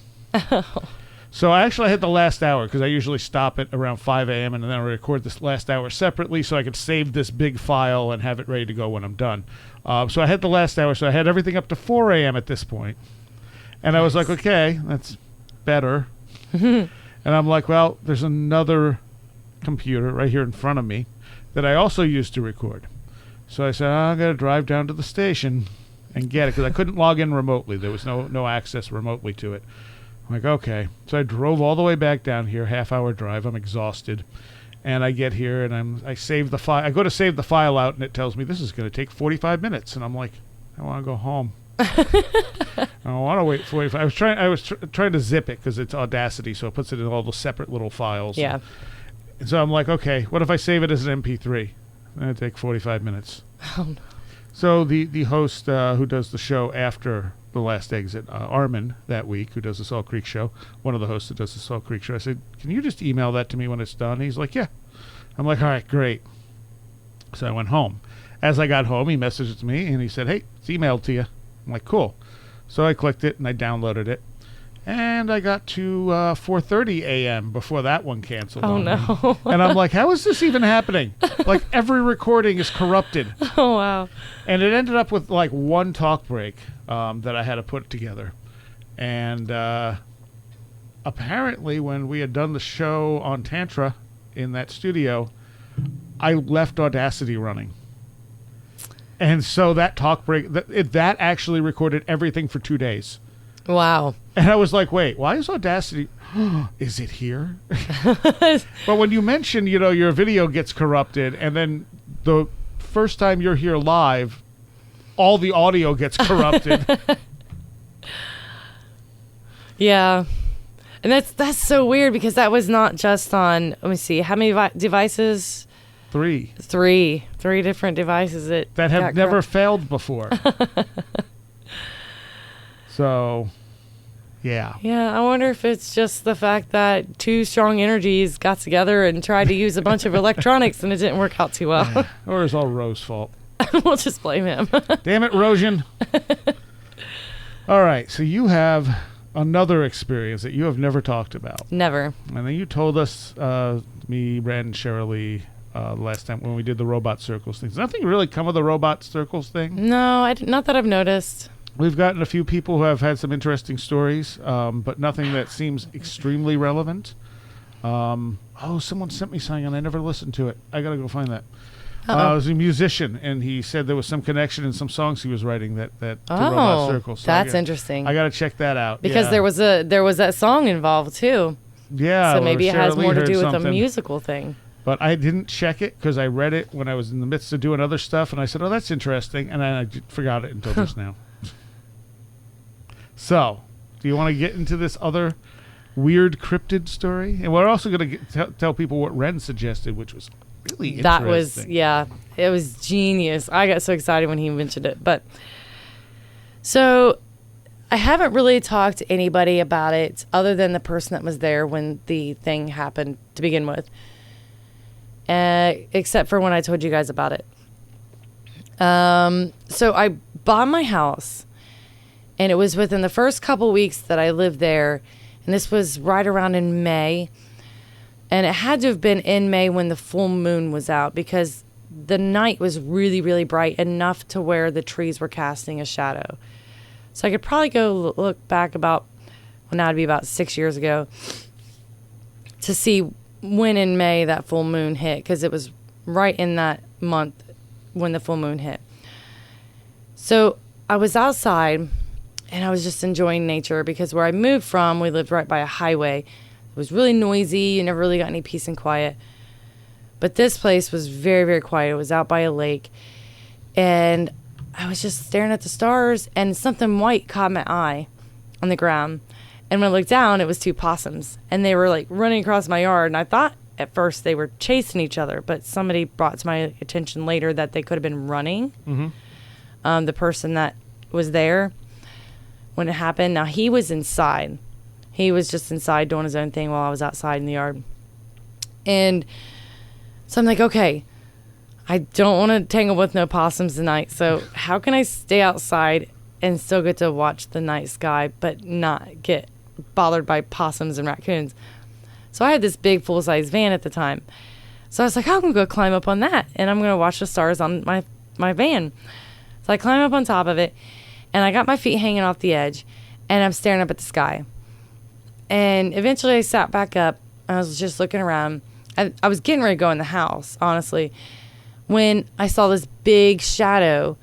So I actually had the last hour, because I usually stop at around 5 a.m. and then I record this last hour separately so I could save this big file and have it ready to go when I'm done. So I had the last hour, so I had everything up to 4 a.m. at this point. And I was like, okay, that's better. And I'm like, well, there's another computer right here in front of me that I also used to record. So I said, I'm going to drive down to the station and get it, because I couldn't log in remotely. There was no access remotely to it. I'm like, okay. So I drove all the way back down here, half-hour drive. I'm exhausted. And I get here, and I save the file. I go to save the file out, and it tells me this is going to take 45 minutes. And I'm like, I want to go home. I don't want to wait 45. I was trying to zip it, because it's Audacity, so it puts it in all the separate little files. Yeah. And so I'm like, okay, what if I save it as an MP3? That'll take 45 minutes. Oh, no. So the host who does the show after The Last Exit, Armin, that week, who does the Salt Creek show, one of the hosts that does the Salt Creek show, I said, can you just email that to me when it's done? And he's like, yeah. I'm like, all right, great. So I went home. As I got home, he messaged me, and he said, hey, it's emailed to you. I'm like, cool. So I clicked it, and I downloaded it. And I got to 4:30 a.m. before that one canceled. Oh, no. And I'm like, how is this even happening? Like, every recording is corrupted. Oh, wow. And it ended up with, like, one talk break that I had to put together. And apparently, when we had done the show on Tantra in that studio, I left Audacity running. And so that talk break, that actually recorded everything for 2 days. Wow. And I was like, wait, why is Audacity? Is it here? But when you mention, your video gets corrupted, and then the first time you're here live, all the audio gets corrupted. Yeah. And that's so weird, because that was not just on, let me see, how many devices? 3. Three different devices that have never failed before. So, yeah. Yeah, I wonder if it's just the fact that 2 strong energies got together and tried to use a bunch of electronics and it didn't work out too well. Or it's all Rose's fault. We'll just blame him. Damn it, Rosian. All right, so you have another experience that you have never talked about. Never. And then you told us, me, Brad, and Shirley, last time when we did the robot circles things. Nothing really come of the robot circles thing? No, not that I've noticed. We've gotten a few people who have had some interesting stories, but nothing that seems extremely relevant. Someone sent me something and I never listened to it. I got to go find that. It was a musician, and he said there was some connection in some songs he was writing that to robot circles. So that's interesting. I got to check that out. Because there was that song involved too. Yeah. So maybe it has more to do with something. a musical thing. But I didn't check it because I read it when I was in the midst of doing other stuff, and I said, oh, that's interesting, and then I forgot it until just now. So, do you want to get into this other weird cryptid story? And we're also going to tell people what Ren suggested, which was really interesting. That was, it was genius. I got so excited when he mentioned it. But, so, I haven't really talked to anybody about it other than the person that was there when the thing happened to begin with. except for when I told you guys about it. So I bought my house, and it was within the first couple weeks that I lived there, and this was right around in May, and it had to have been in May when the full moon was out, because the night was really, really bright, enough to where the trees were casting a shadow. So I could probably go look back about, well, now it'd be about 6 years ago, to see when in May that full moon hit, because it was right in that month when the full moon hit. So I was outside, and I was just enjoying nature, because where I moved from, we lived right by a highway. It was really noisy. You never really got any peace and quiet. But this place was very, very quiet. It was out by a lake. And I was just staring at the stars, and something white caught my eye on the ground. And when I looked down, it was 2 possums. And they were like running across my yard. And I thought at first they were chasing each other. But somebody brought to my attention later that they could have been running. Mm-hmm. The person that was there when it happened. Now, he was inside. He was just inside doing his own thing while I was outside in the yard. And so I'm like, okay, I don't want to tangle with no possums tonight. So how can I stay outside and still get to watch the night sky, but not get bothered by possums and raccoons? So I had this big full-size van at the time. So I was like, I'm going to go climb up on that, and I'm going to watch the stars on my van. So I climb up on top of it, and I got my feet hanging off the edge, and I'm staring up at the sky. And eventually I sat back up, and I was just looking around. I was getting ready to go in the house, honestly, when I saw this big shadow.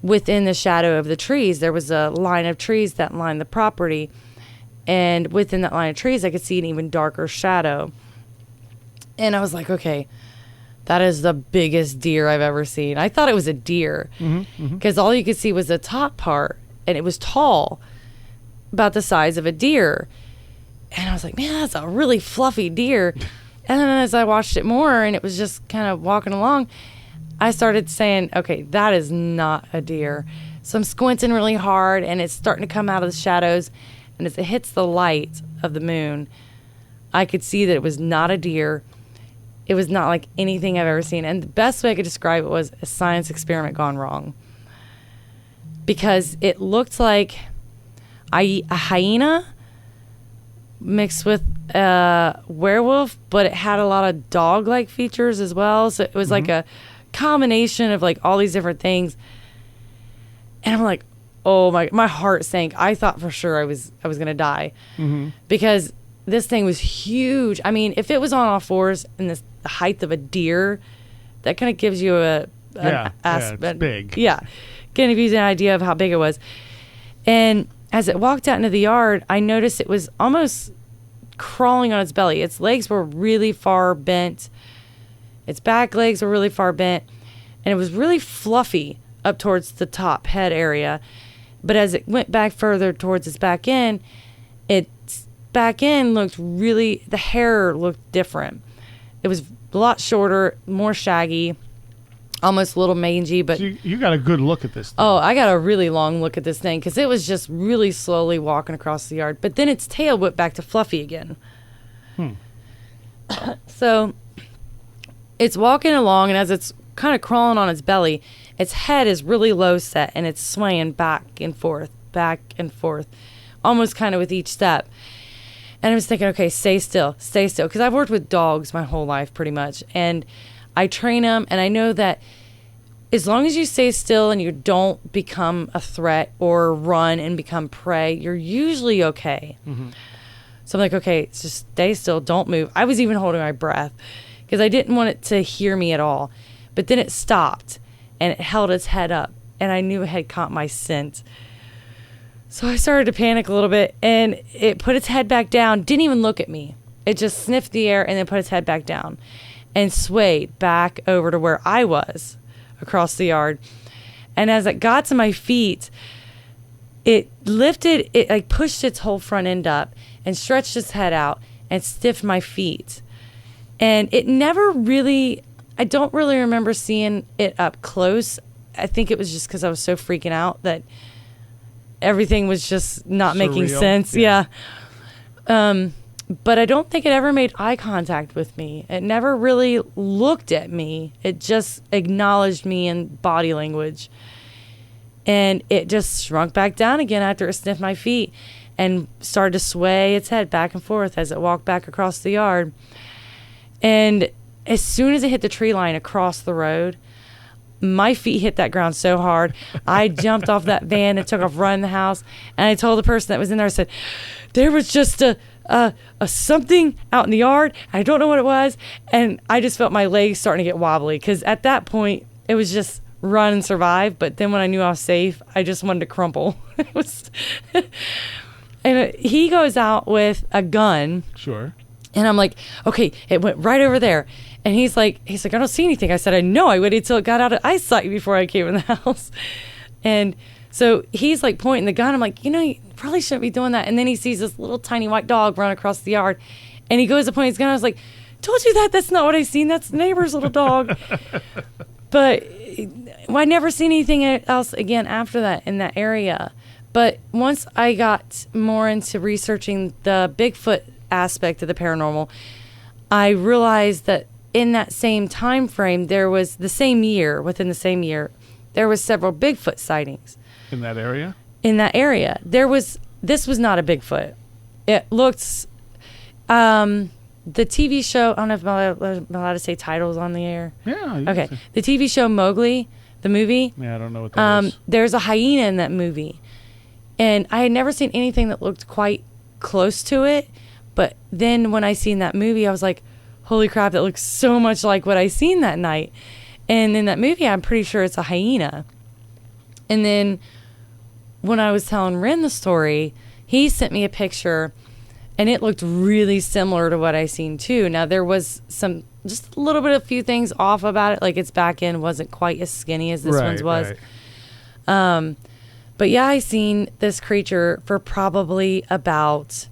Within the shadow of the trees, there was a line of trees that lined the property. And within that line of trees, I could see an even darker shadow. And I was like, okay, that is the biggest deer I've ever seen. I thought it was a deer, because all you could see was the top part, and it was tall, about the size of a deer. And I was like, man, that's a really fluffy deer. And then as I watched it more, and it was just kind of walking along, I started saying, okay, that is not a deer. So I'm squinting really hard, and it's starting to come out of the shadows. And as it hits the light of the moon, I could see that it was not a deer. It was not like anything I've ever seen. And the best way I could describe it was a science experiment gone wrong. Because it looked like a hyena mixed with a werewolf, but it had a lot of dog-like features as well. So it was like a combination of like all these different things. And I'm like, oh my heart sank. I thought for sure I was gonna die, because this thing was huge. I mean, if it was on all fours and the height of a deer, that kind of gives you an aspect. It's big. Yeah, kind of gives you an idea of how big it was. And as it walked out into the yard, I noticed it was almost crawling on its belly. Its legs were really far bent. Its back legs were really far bent, and it was really fluffy up towards the top head area. But as it went back further towards its back end, its back end looked really, the hair looked different. It was a lot shorter, more shaggy, almost a little mangy. But So you got a good look at this thing. oh, I got a really long look at this thing, because it was just really slowly walking across the yard. But then its tail went back to fluffy again. So it's walking along, and as it's kind of crawling on its belly, its head is really low set, and it's swaying back and forth, almost kind of with each step. And I was thinking, okay, stay still, because I've worked with dogs my whole life pretty much, and I train them, and I know that as long as you stay still and you don't become a threat or run and become prey, you're usually okay. So I'm like, okay, just stay still, don't move. I was even holding my breath because I didn't want it to hear me at all. But then it stopped, and it held its head up, and I knew it had caught my scent. So I started to panic a little bit, and it put its head back down, didn't even look at me. It just sniffed the air and then put its head back down and swayed back over to where I was across the yard. And as it got to my feet, it lifted, it like pushed its whole front end up and stretched its head out and stiffed my feet. And it never really, I don't really remember seeing it up close. I think it was just because I was so freaking out that everything was just not making Surreal. sense. Yeah. but I don't think it ever made eye contact with me. It never really looked at me. It just acknowledged me in body language. And it just shrunk back down again after it sniffed my feet and started to sway its head back and forth as it walked back across the yard. And as soon as it hit the tree line across the road, my feet hit that ground so hard, I jumped off that van and took off running the house. And I told the person that was in there, I said, there was just a something out in the yard. I don't know what it was. And I just felt my legs starting to get wobbly, because at that point, it was just run and survive. But then when I knew I was safe, I just wanted to crumple. It was, and he goes out with a gun. Sure. And I'm like, okay, it went right over there. And he's like, I don't see anything. I said, I know. I waited till it got out of eyesight before I came in the house. And so he's like pointing the gun. I'm like, you probably shouldn't be doing that. And then he sees this little tiny white dog run across the yard. And he goes to point his gun. I was like, told you that. That's not what I seen. That's the neighbor's little dog. But I never seen anything else again after that in that area. But once I got more into researching the Bigfoot aspect of the paranormal, I realized that in that same time frame, within the same year, there was several Bigfoot sightings. In that area? In that area. This was not a Bigfoot. It looks, the TV show, I don't know if I'm allowed to say titles on the air. Yeah. Okay. The TV show Mowgli, the movie. Yeah, I don't know what that is. There's a hyena in that movie. And I had never seen anything that looked quite close to it. But then when I seen that movie, I was like, holy crap, that looks so much like what I seen that night. And in that movie, I'm pretty sure it's a hyena. And then when I was telling Ren the story, he sent me a picture, and it looked really similar to what I seen too. Now, there was just a little bit of a few things off about it, like its back end wasn't quite as skinny as this one's was. Right. But yeah, I seen this creature for probably about,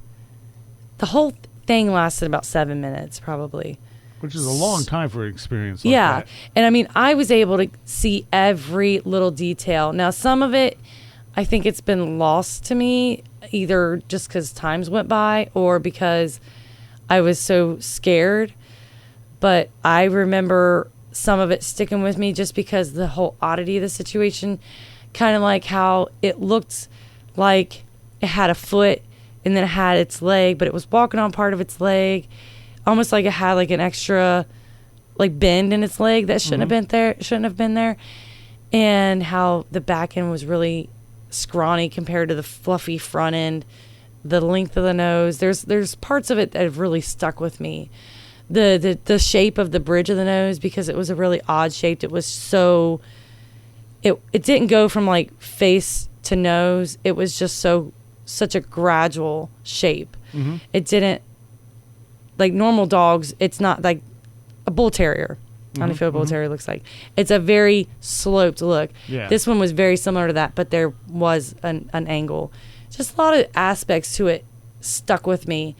the whole thing lasted about 7 minutes probably. Which is a long time for an experience like that. And I mean, I was able to see every little detail. Now, some of it, I think it's been lost to me, either just because times went by or because I was so scared. But I remember some of it sticking with me just because the whole oddity of the situation, kind of like how it looked like it had a foot and then it had its leg, but it was walking on part of its leg, almost like it had like an extra like bend in its leg that shouldn't have been there, and how the back end was really scrawny compared to the fluffy front end, the length of the nose. There's parts of it that have really stuck with me. The shape of the bridge of the nose, because it was a really odd shape. It was so, it didn't go from like face to nose. It was just such a gradual shape. Mm-hmm. It didn't, like normal dogs, it's not like a bull terrier. I don't know what a bull terrier looks like. It's a very sloped look. Yeah. This one was very similar to that, but there was an angle. Just a lot of aspects to it stuck with me.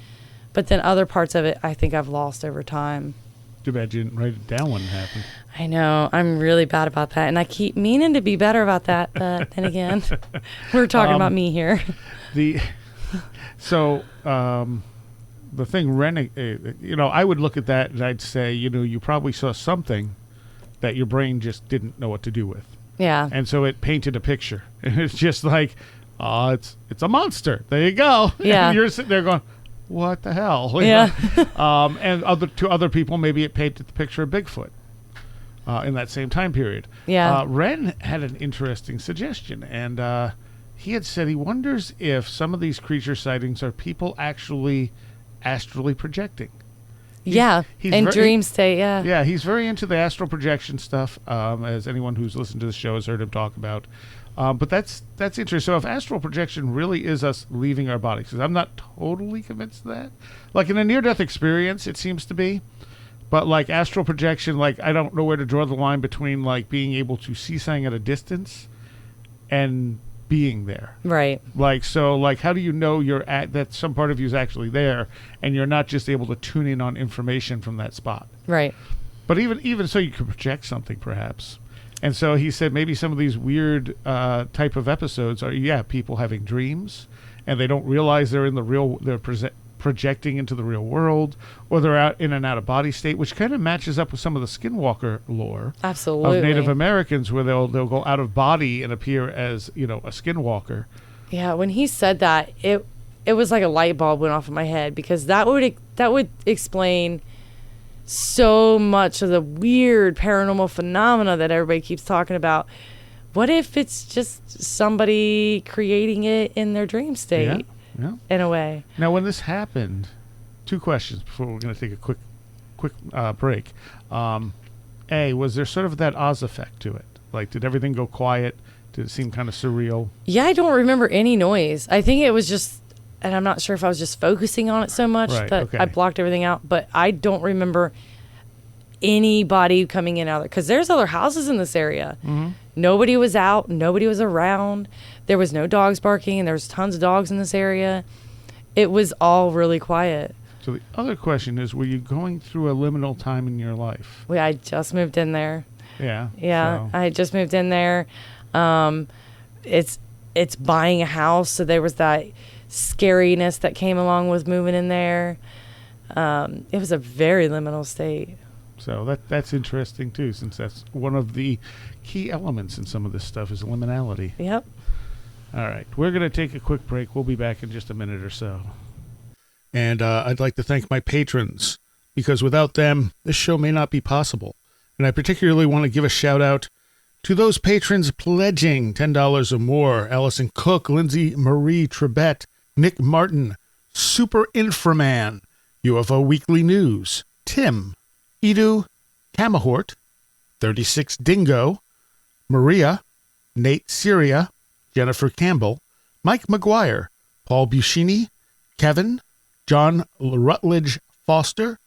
But then other parts of it, I think I've lost over time. Too bad you didn't write it down when it happened. I know. I'm really bad about that. And I keep meaning to be better about that. But then again, we're talking about me here. The thing, I would look at that and I'd say, you probably saw something that your brain just didn't know what to do with. Yeah. And so it painted a picture. And it's just like, it's a monster. There you go. Yeah. And you're sitting there going, what the hell? Yeah. And to other people, maybe it painted the picture of Bigfoot in that same time period. Yeah. Ren had an interesting suggestion, and he had said he wonders if some of these creature sightings are people actually astrally projecting. He's in dream state. Yeah, he's very into the astral projection stuff, as anyone who's listened to the show has heard him talk about. But that's interesting. So if astral projection really is us leaving our bodies, because I'm not totally convinced of that. Like in a near-death experience, it seems to be. But like astral projection, like I don't know where to draw the line between like being able to see something at a distance and being there. Right. Like, so like how do you know that some part of you is actually there and you're not just able to tune in on information from that spot? Right. But even so, you could project something perhaps. And so he said maybe some of these weird type of episodes are, people having dreams, and they don't realize they're in the real, they're projecting into the real world, or they're out in an out-of-body state, which kind of matches up with some of the skinwalker lore Absolutely. of Native Americans, where they'll go out of body and appear as, a skinwalker. Yeah, when he said that, it was like a light bulb went off in my head, because that would explain so much of the weird paranormal phenomena that everybody keeps talking about. What if it's just somebody creating it in their dream state? Yeah. In a way. Now, when this happened, 2 questions before we're going to take a quick break. A, was there sort of that Oz effect to it? Like, did everything go quiet? Did it seem kind of surreal? Yeah, I don't remember any noise. I think it was just, and I'm not sure if I was just focusing on it so much that I blocked everything out, but I don't remember anybody coming in and out, because there's other houses in this area. Mm-hmm. Nobody was out. Nobody was around. There was no dogs barking, and there was tons of dogs in this area. It was all really quiet. So the other question is, were you going through a liminal time in your life? I just moved in there. Yeah. Yeah, So. I had just moved in there. It's buying a house, so there was that scariness that came along with moving in there. It was a very liminal state. So that's interesting too, since that's one of the key elements in some of this stuff is liminality. Yep. All right, we're going to take a quick break. We'll be back in just a minute or so. And I'd like to thank my patrons, because without them, this show may not be possible. And I particularly want to give a shout out to those patrons pledging $10 or more: Allison Cook, Lindsay Marie Trebet, Nick Martin, Super Inframan, UFO Weekly News, Tim, Edu, Camahort, 36 Dingo, Maria, Nate Seriah, Jennifer Campbell, Mike McGuire, Paul Buscini, Kevin, John Rutledge Foster,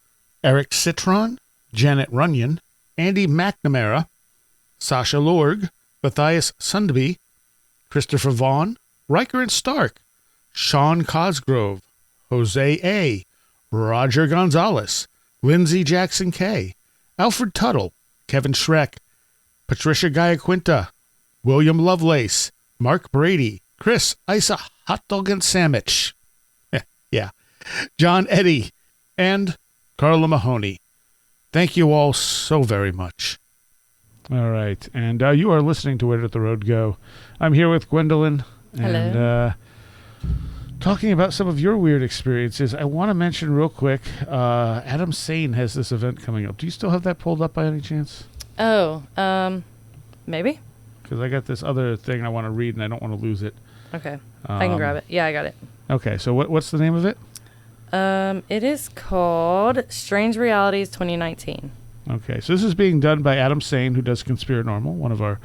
Eric Citron, Janet Runyon, Andy McNamara, Sasha Lorg, Matthias Sundby, Christopher Vaughn, Riker and Stark, Sean Cosgrove, Jose A., Roger Gonzalez, Lindsay Jackson K., Alfred Tuttle, Kevin Schreck, Patricia Giaquinta, William Lovelace, Mark Brady, Chris Isa Hot Dog and Sandwich, yeah, John Eddy, and Carla Mahoney. Thank you all so very much. All right, and you are listening to Where Did the Road Go? I'm here with Gwendolynn. And, Hello. Talking about some of your weird experiences, I want to mention real quick, Adam Sane has this event coming up. Do you still have that pulled up by any chance? Oh, maybe. Because I got this other thing I want to read, and I don't want to lose it. Okay, I can grab it. Yeah, I got it. Okay, so what's the name of it? It is called Strange Realities 2019. Okay, so this is being done by Adam Sane, who does Conspiranormal, one of our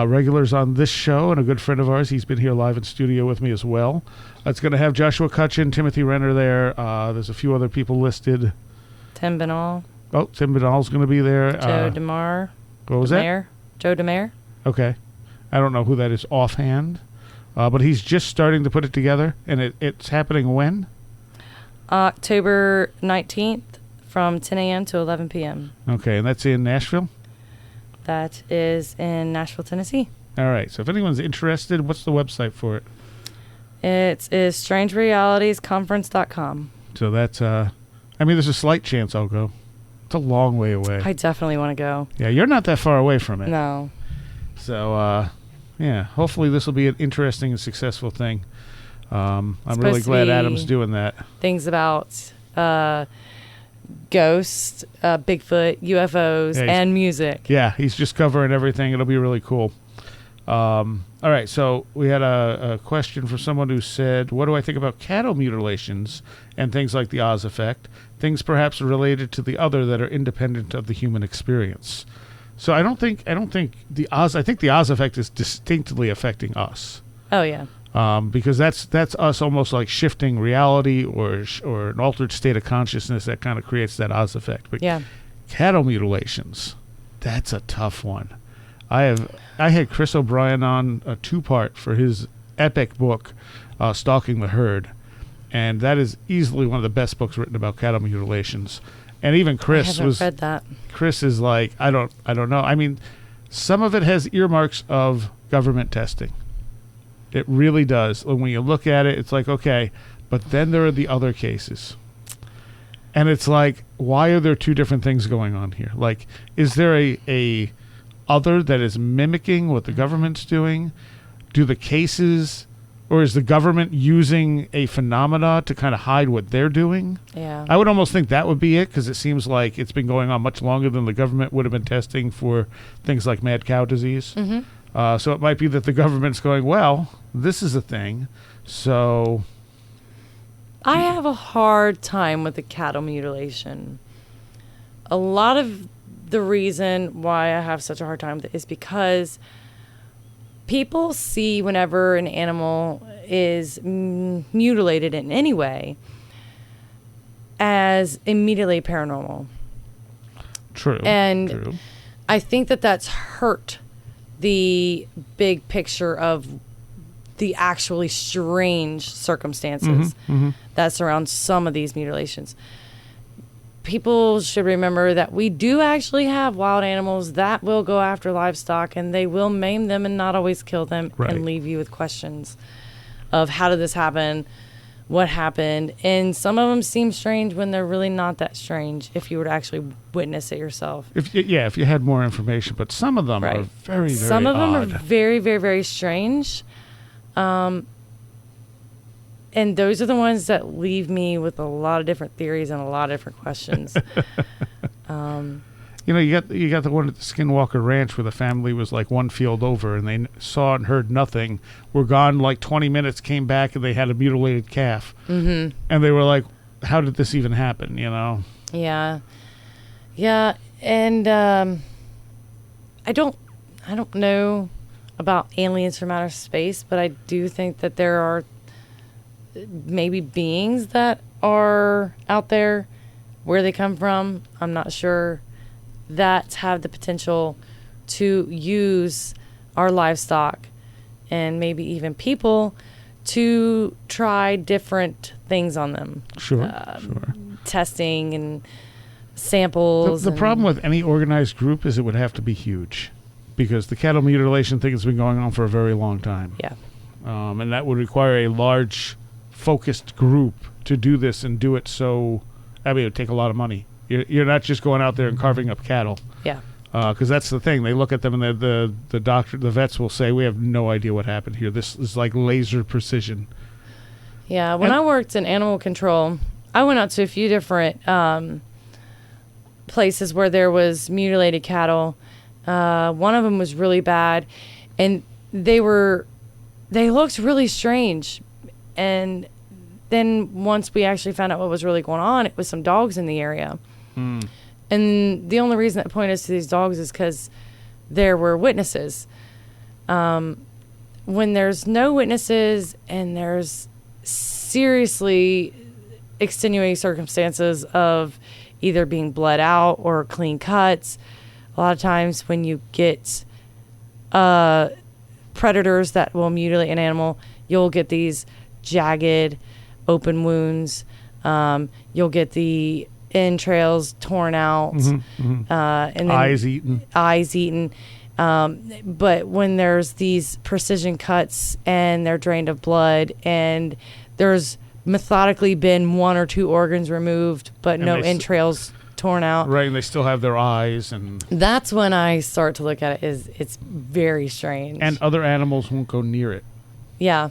regulars on this show and a good friend of ours. He's been here live in studio with me as well. It's going to have Joshua Cutchin, Timothy Renner there. There's a few other people listed. Tim Benall. Oh, Tim Benall's going to be there. Joe DeMar. What was that? Joe DeMare. Okay. I don't know who that is offhand, but he's just starting to put it together, and it's happening when? October 19th from 10 a.m. to 11 p.m. Okay, and that's in Nashville? That is in Nashville, Tennessee. All right, so if anyone's interested, what's the website for it? It is strangerealitiesconference.com. So that's, there's a slight chance I'll go. It's a long way away. I definitely want to go. Yeah, you're not that far away from it. No. So, hopefully this will be an interesting and successful thing. I'm really glad Adam's doing that. Things about ghosts, Bigfoot, UFOs, and music. Yeah, he's just covering everything. It'll be really cool. All right, so we had a question from someone who said, what do I think about cattle mutilations and things like the Oz effect, things perhaps related to the other that are independent of the human experience? So I think the Oz effect is distinctly affecting us. Oh yeah. Because that's us almost like shifting reality or an altered state of consciousness that kind of creates that Oz effect. But yeah, cattle mutilations, that's a tough one. I had Chris O'Brien on a 2-part for his epic book, Stalking the Herd, and that is easily one of the best books written about cattle mutilations. And even Chris I haven't read that. Chris is like, I don't know. I mean, some of it has earmarks of government testing. It really does. When you look at it, it's like, okay, But then there are the other cases. And it's like, why are there two different things going on here? Like, is there a other that is mimicking what the government's doing? Do the cases, or is the government using a phenomena to kind of hide what they're doing? Yeah. I would almost think that would be it, because it seems like it's been going on much longer than the government would have been testing for things like mad cow disease. Mm-hmm. So it might be that the government's going, well, this is a thing, so... I have a hard time with the cattle mutilation. A lot of the reason why I have such a hard time with it is because people see whenever an animal is mutilated in any way as immediately paranormal. True. And true. I think that that's hurt the big picture of the actually strange circumstances that surround some of these mutilations. People should remember that we do actually have wild animals that will go after livestock, and they will maim them and not always kill them, and leave you with questions of how did this happen, what happened, and some of them seem strange when they're really not that strange if you were to actually witness it yourself. If you had more information, but some of them are very, very Some of them odd. are very, very, very strange. And those are the ones that leave me with a lot of different theories and a lot of different questions. You got the one at the Skinwalker Ranch where the family was like one field over, and they saw and heard nothing. Were gone like 20 minutes, came back, and they had a mutilated calf. Mm-hmm. And they were like, "How did this even happen?" You know? Yeah, and I don't know about aliens from outer space, but I do think that there are maybe beings that are out there. Where they come from, I'm not sure, that have the potential to use our livestock and maybe even people to try different things on them. Sure. Testing and samples. The problem with any organized group is it would have to be huge, because the cattle mutilation thing has been going on for a very long time. Yeah. And that would require a large, focused group to do this and do it so... I mean, it would take a lot of money. You're not just going out there and carving up cattle. Yeah. Because that's the thing. They look at them and the vets will say, we have no idea what happened here. This is like laser precision. Yeah. When I worked in animal control, I went out to a few different places where there was mutilated cattle. One of them was really bad, and they looked really strange. And then once we actually found out what was really going on, it was some dogs in the area. Mm. And the only reason that pointed us to these dogs is because there were witnesses. When there's no witnesses and there's seriously extenuating circumstances of either being bled out or clean cuts, a lot of times when you get predators that will mutilate an animal, you'll get these jagged open wounds. You'll get the entrails torn out, and then eyes eaten. But when there's these precision cuts and they're drained of blood, and there's methodically been one or two organs removed, but no entrails torn out. Right, and they still have their eyes, and that's when I start to look at it. It's very strange. And other animals won't go near it. Yeah.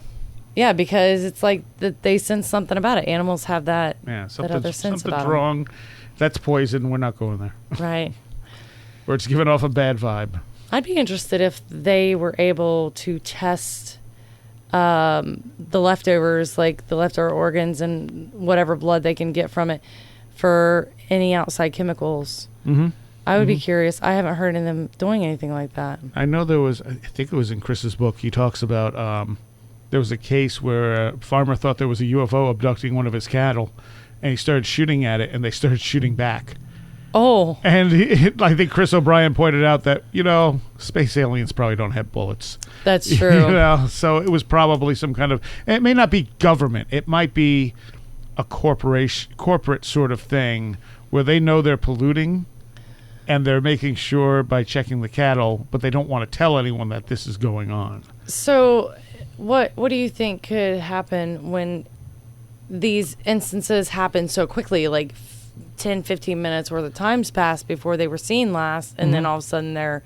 Yeah, because it's like that they sense something about it. Animals have that, that other sense about it. Something's wrong. That's poison. We're not going there. Right. Or it's giving off a bad vibe. I'd be interested if they were able to test the leftovers, like the leftover organs and whatever blood they can get from it, for any outside chemicals. Mm-hmm. I would be curious. I haven't heard of them doing anything like that. I know I think it was in Chris's book, he talks about... there was a case where a farmer thought there was a UFO abducting one of his cattle, and he started shooting at it, and they started shooting back. Oh. And I think Chris O'Brien pointed out that, space aliens probably don't have bullets. That's true. So it was probably some kind of... It may not be government. It might be a corporate sort of thing where they know they're polluting, and they're making sure by checking the cattle, but they don't want to tell anyone that this is going on. So... What do you think could happen when these instances happen so quickly, like 10, 15 minutes worth of time's passed before they were seen last, and then all of a sudden they're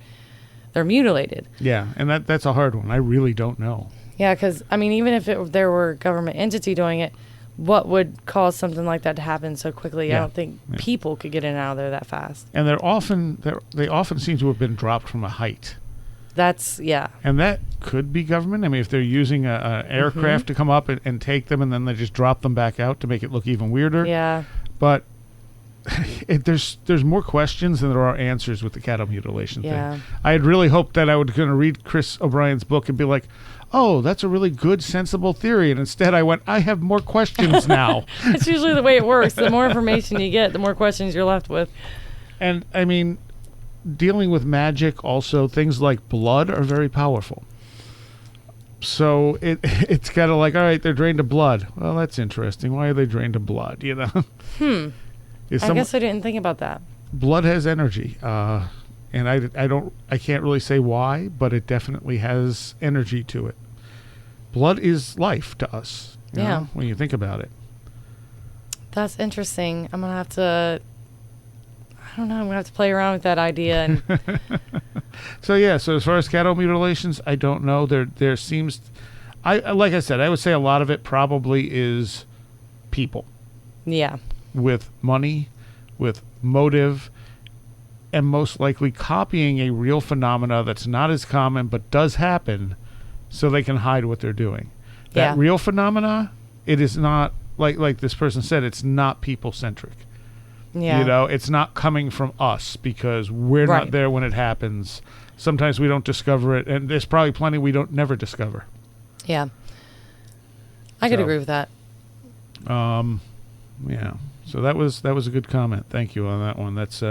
mutilated. Yeah, and that's a hard one. I really don't know. Yeah, because, I mean, even if there were a government entity doing it, what would cause something like that to happen so quickly? Yeah. I don't think people could get in and out of there that fast. And they often seem to have been dropped from a height. That's, yeah. And that could be government. I mean, if they're using a aircraft to come up and take them, and then they just drop them back out to make it look even weirder. Yeah. But there's more questions than there are answers with the cattle mutilation thing. I had really hoped that I was going to read Chris O'Brien's book and be like, oh, that's a really good, sensible theory. And instead I went, I have more questions now. It's usually the way it works. The more information you get, the more questions you're left with. And, I mean, dealing with magic also, things like blood are very powerful. So it's kind of like, all right, they're drained of blood. Well, that's interesting. Why are they drained of blood, you know? I guess I didn't think about that. Blood has energy. And I can't really say why, but it definitely has energy to it. Blood is life to us, you know, when you think about it. That's interesting. I'm going to have to, I don't know, I'm going to have to play around with that idea. And So as far as cattle mutilations, I don't know. There seems, like I said, I would say a lot of it probably is people. Yeah. With money, with motive, and most likely copying a real phenomena that's not as common but does happen, so they can hide what they're doing. That real phenomena, it is not, like this person said, it's not people-centric. Yeah. You know, it's not coming from us because we're not there when it happens. Sometimes we don't discover it, and there's probably plenty we don't never discover. Yeah. I could agree with that. Yeah. So that was a good comment. Thank you on that one. That's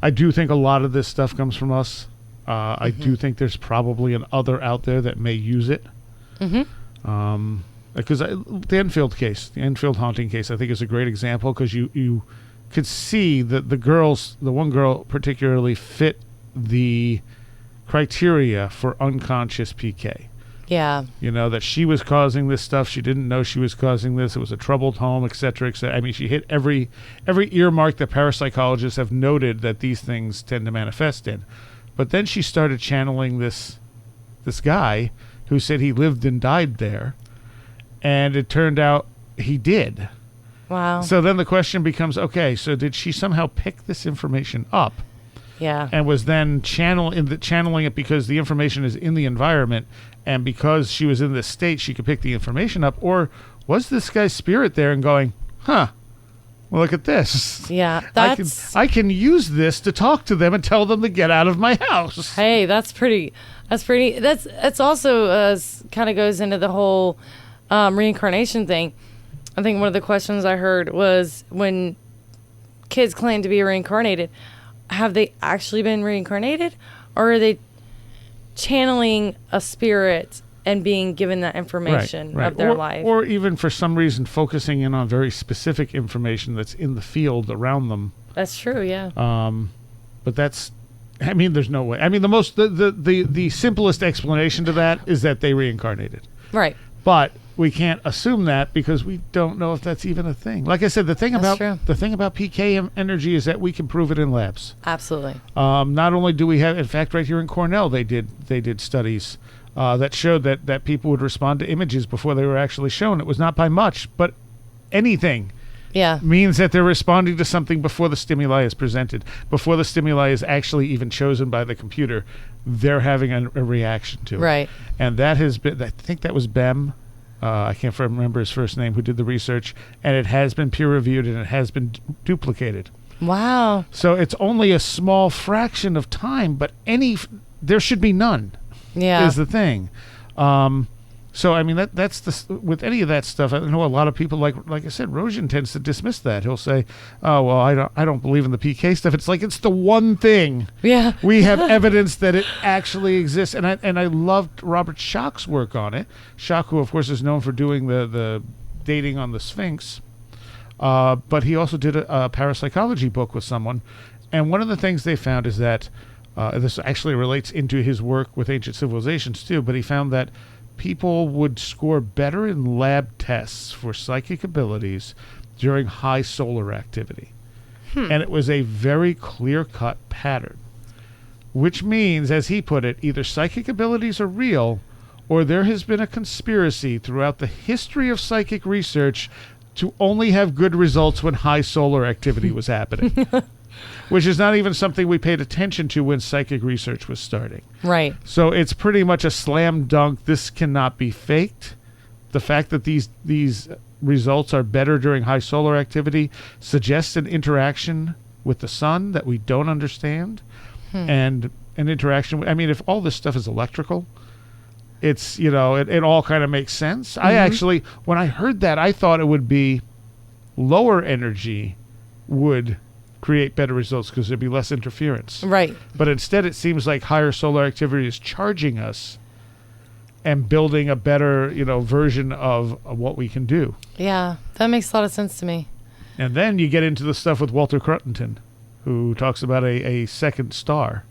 I do think a lot of this stuff comes from us. I do think there's probably an other out there that may use it. Because the Enfield haunting case, I think is a great example because you could see that the one girl particularly fit the criteria for unconscious PK. Yeah. You know, that she was causing this stuff. She didn't know she was causing this. It was a troubled home, et cetera, et cetera. I mean, she hit every earmark that parapsychologists have noted that these things tend to manifest in. But then she started channeling this guy who said he lived and died there. And it turned out he did. Wow. So then the question becomes, okay, so did she somehow pick this information up? Yeah. And was then channeling it because the information is in the environment, and because she was in this state, she could pick the information up? Or was this guy's spirit there and going, well, look at this. Yeah. I can use this to talk to them and tell them to get out of my house. Hey, that's also kind of goes into the whole reincarnation thing. I think one of the questions I heard was when kids claim to be reincarnated, have they actually been reincarnated, or are they channeling a spirit and being given that information of their life? Or even for some reason focusing in on very specific information that's in the field around them. That's true, yeah. But there's no way. I mean, the simplest explanation to that is that they reincarnated. Right. But we can't assume that because we don't know if that's even a thing. Like I said, the thing about PK energy is that we can prove it in labs. Absolutely. Not only do we have, in fact, right here in Cornell, they did studies that showed that people would respond to images before they were actually shown. It was not by much, but anything. Yeah. Means that they're responding to something before the stimuli is presented, before the stimuli is actually even chosen by the computer. They're having a reaction to it. Right. And that has been, I think that was Bem. I can't remember his first name, who did the research, and it has been peer-reviewed and it has been duplicated. Wow. So it's only a small fraction of time, but there should be none. Yeah. Is the thing. So I mean that's with any of that stuff. I know a lot of people like I said, Rojan tends to dismiss that. He'll say, "Oh well, I don't believe in the PK stuff." It's like it's the one thing. Yeah. We have evidence that it actually exists, and I loved Robert Schoch's work on it. Schoch, who of course is known for doing the dating on the Sphinx, but he also did a parapsychology book with someone, and one of the things they found is that this actually relates into his work with ancient civilizations too. But he found that people would score better in lab tests for psychic abilities during high solar activity. And it was a very clear-cut pattern, which means, as he put it, either psychic abilities are real or there has been a conspiracy throughout the history of psychic research to only have good results when high solar activity was happening, which is not even something we paid attention to when psychic research was starting. Right. So it's pretty much a slam dunk. This cannot be faked. The fact that these results are better during high solar activity suggests an interaction with the sun that we don't understand, and an interaction. I mean, if all this stuff is electrical, it's, it all kind of makes sense. I actually, when I heard that, I thought it would be lower energy would create better results because there'd be less interference. Right. But instead, it seems like higher solar activity is charging us and building a better, version of what we can do. Yeah, that makes a lot of sense to me. And then you get into the stuff with Walter Cruttenden, who talks about a second star.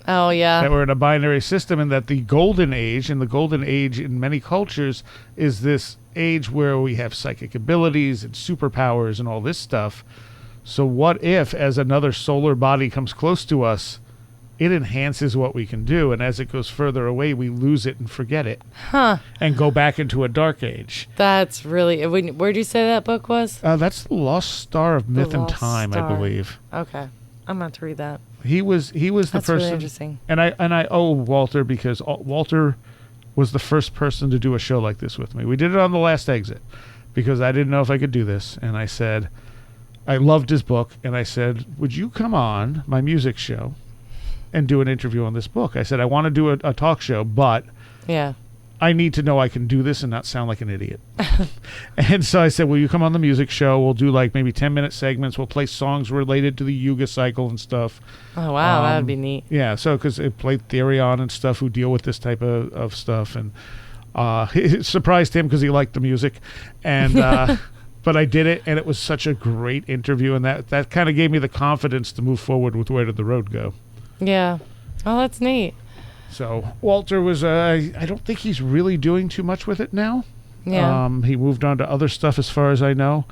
Oh, yeah. That we're in a binary system, and that the golden age, in many cultures, is this age where we have psychic abilities and superpowers and all this stuff. So what if, as another solar body comes close to us, it enhances what we can do, and as it goes further away, we lose it and forget it. And go back into a dark age. That's really... Where'd you say that book was? That's The Lost Star of Myth and Lost Time, Star. I believe. Okay. I'm going to have to read that. He was the That's person... really interesting. And I owe Walter, because Walter was the first person to do a show like this with me. We did it on The Last Exit, because I didn't know if I could do this, and I said... I loved his book, and I said, would you come on my music show and do an interview on this book? I said, I want to do a talk show, but Yeah. I need to know I can do this and not sound like an idiot. And so I said, will you come on the music show? We'll do like maybe 10-minute segments. We'll play songs related to the Yuga cycle and stuff. Oh, wow. That would be neat. Yeah, so because it played Therion and stuff who deal with this type of stuff. And it surprised him because he liked the music. And... But I did it, and it was such a great interview, and that kind of gave me the confidence to move forward with Where Did the Road Go? Yeah. Oh, that's neat. So Walter was, I don't think he's really doing too much with it now. Yeah. He moved on to other stuff as far as I know.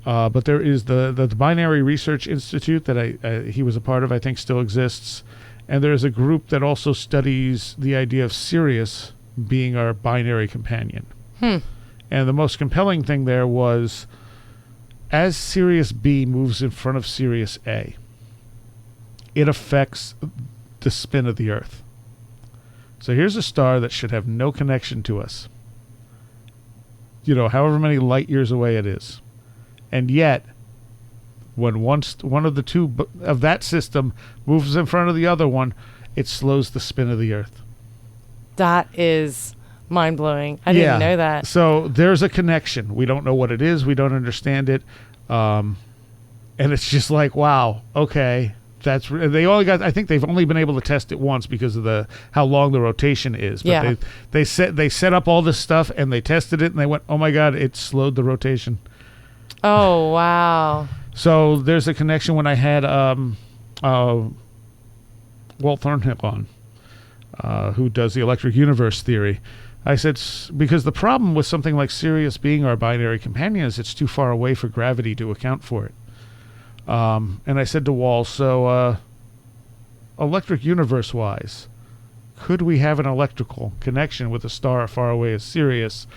But there is the Binary Research Institute that he was a part of, I think still exists. And there's a group that also studies the idea of Sirius being our binary companion. And the most compelling thing there was, as Sirius B moves in front of Sirius A, it affects the spin of the Earth. So here's a star that should have no connection to us. However many light years away it is. And yet, when one of the two of that system moves in front of the other one, it slows the spin of the Earth. That is... mind-blowing. I didn't know that. So there's a connection. We don't know what it is. We don't understand it. And it's just like, wow, okay. I think they've only been able to test it once because of how long the rotation is. But they set up all this stuff and they tested it and they went, oh my God, it slowed the rotation. Oh, wow. So there's a connection. When I had Walt Thornhill on, who does the electric universe theory, I said, because the problem with something like Sirius being our binary companion is it's too far away for gravity to account for it. And I said to Wall, so electric universe-wise, could we have an electrical connection with a star as far away as Sirius?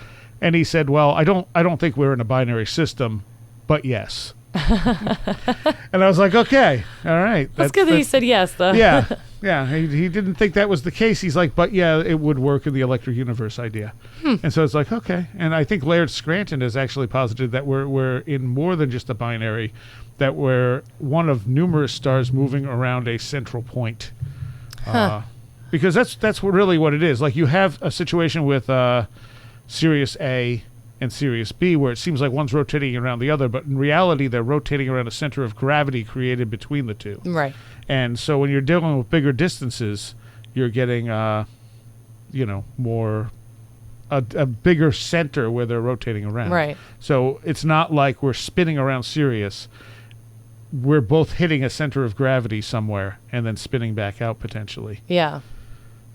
And he said, well, I don't think we're in a binary system, but yes. And I was like, okay, all right. That's good that he said yes, though. Yeah. He didn't think that was the case. He's like, but yeah, it would work in the electric universe idea. And so it's like, okay. And I think Laird Scranton has actually posited that we're in more than just a binary, that we're one of numerous stars moving around a central point. Because that's really what it is. Like, you have a situation with Sirius A and Sirius B where it seems like one's rotating around the other, but in reality they're rotating around a center of gravity created between the two. Right. And so when you're dealing with bigger distances, you're getting more a bigger center where they're rotating around. Right. So it's not like we're spinning around Sirius. We're both hitting a center of gravity somewhere and then spinning back out potentially. Yeah.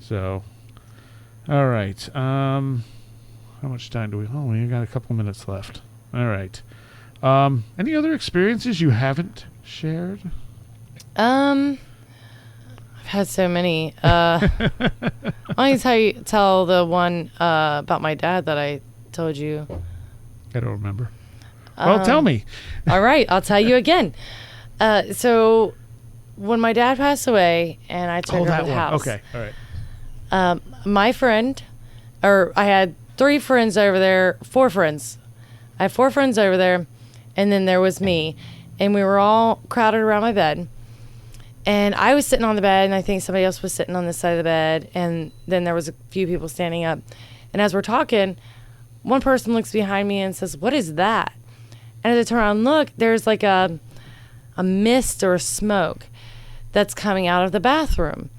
So, all right. How much time do we? Oh, we got a couple minutes left. All right. Any other experiences you haven't shared? I've had so many. Why don't you tell the one about my dad that I told you? I don't remember. Well, tell me. All right, I'll tell you again. So when my dad passed away and I took over the house. Okay, all right. My friend, or I had 3 friends over there, 4 friends. I had 4 friends over there, and then there was me. And we were all crowded around my bed. And I was sitting on the bed, and I think somebody else was sitting on this side of the bed. And then there was a few people standing up. And as we're talking, one person looks behind me and says, "What is that?" And as I turn around and look, there's like a mist or a smoke that's coming out of the bathroom.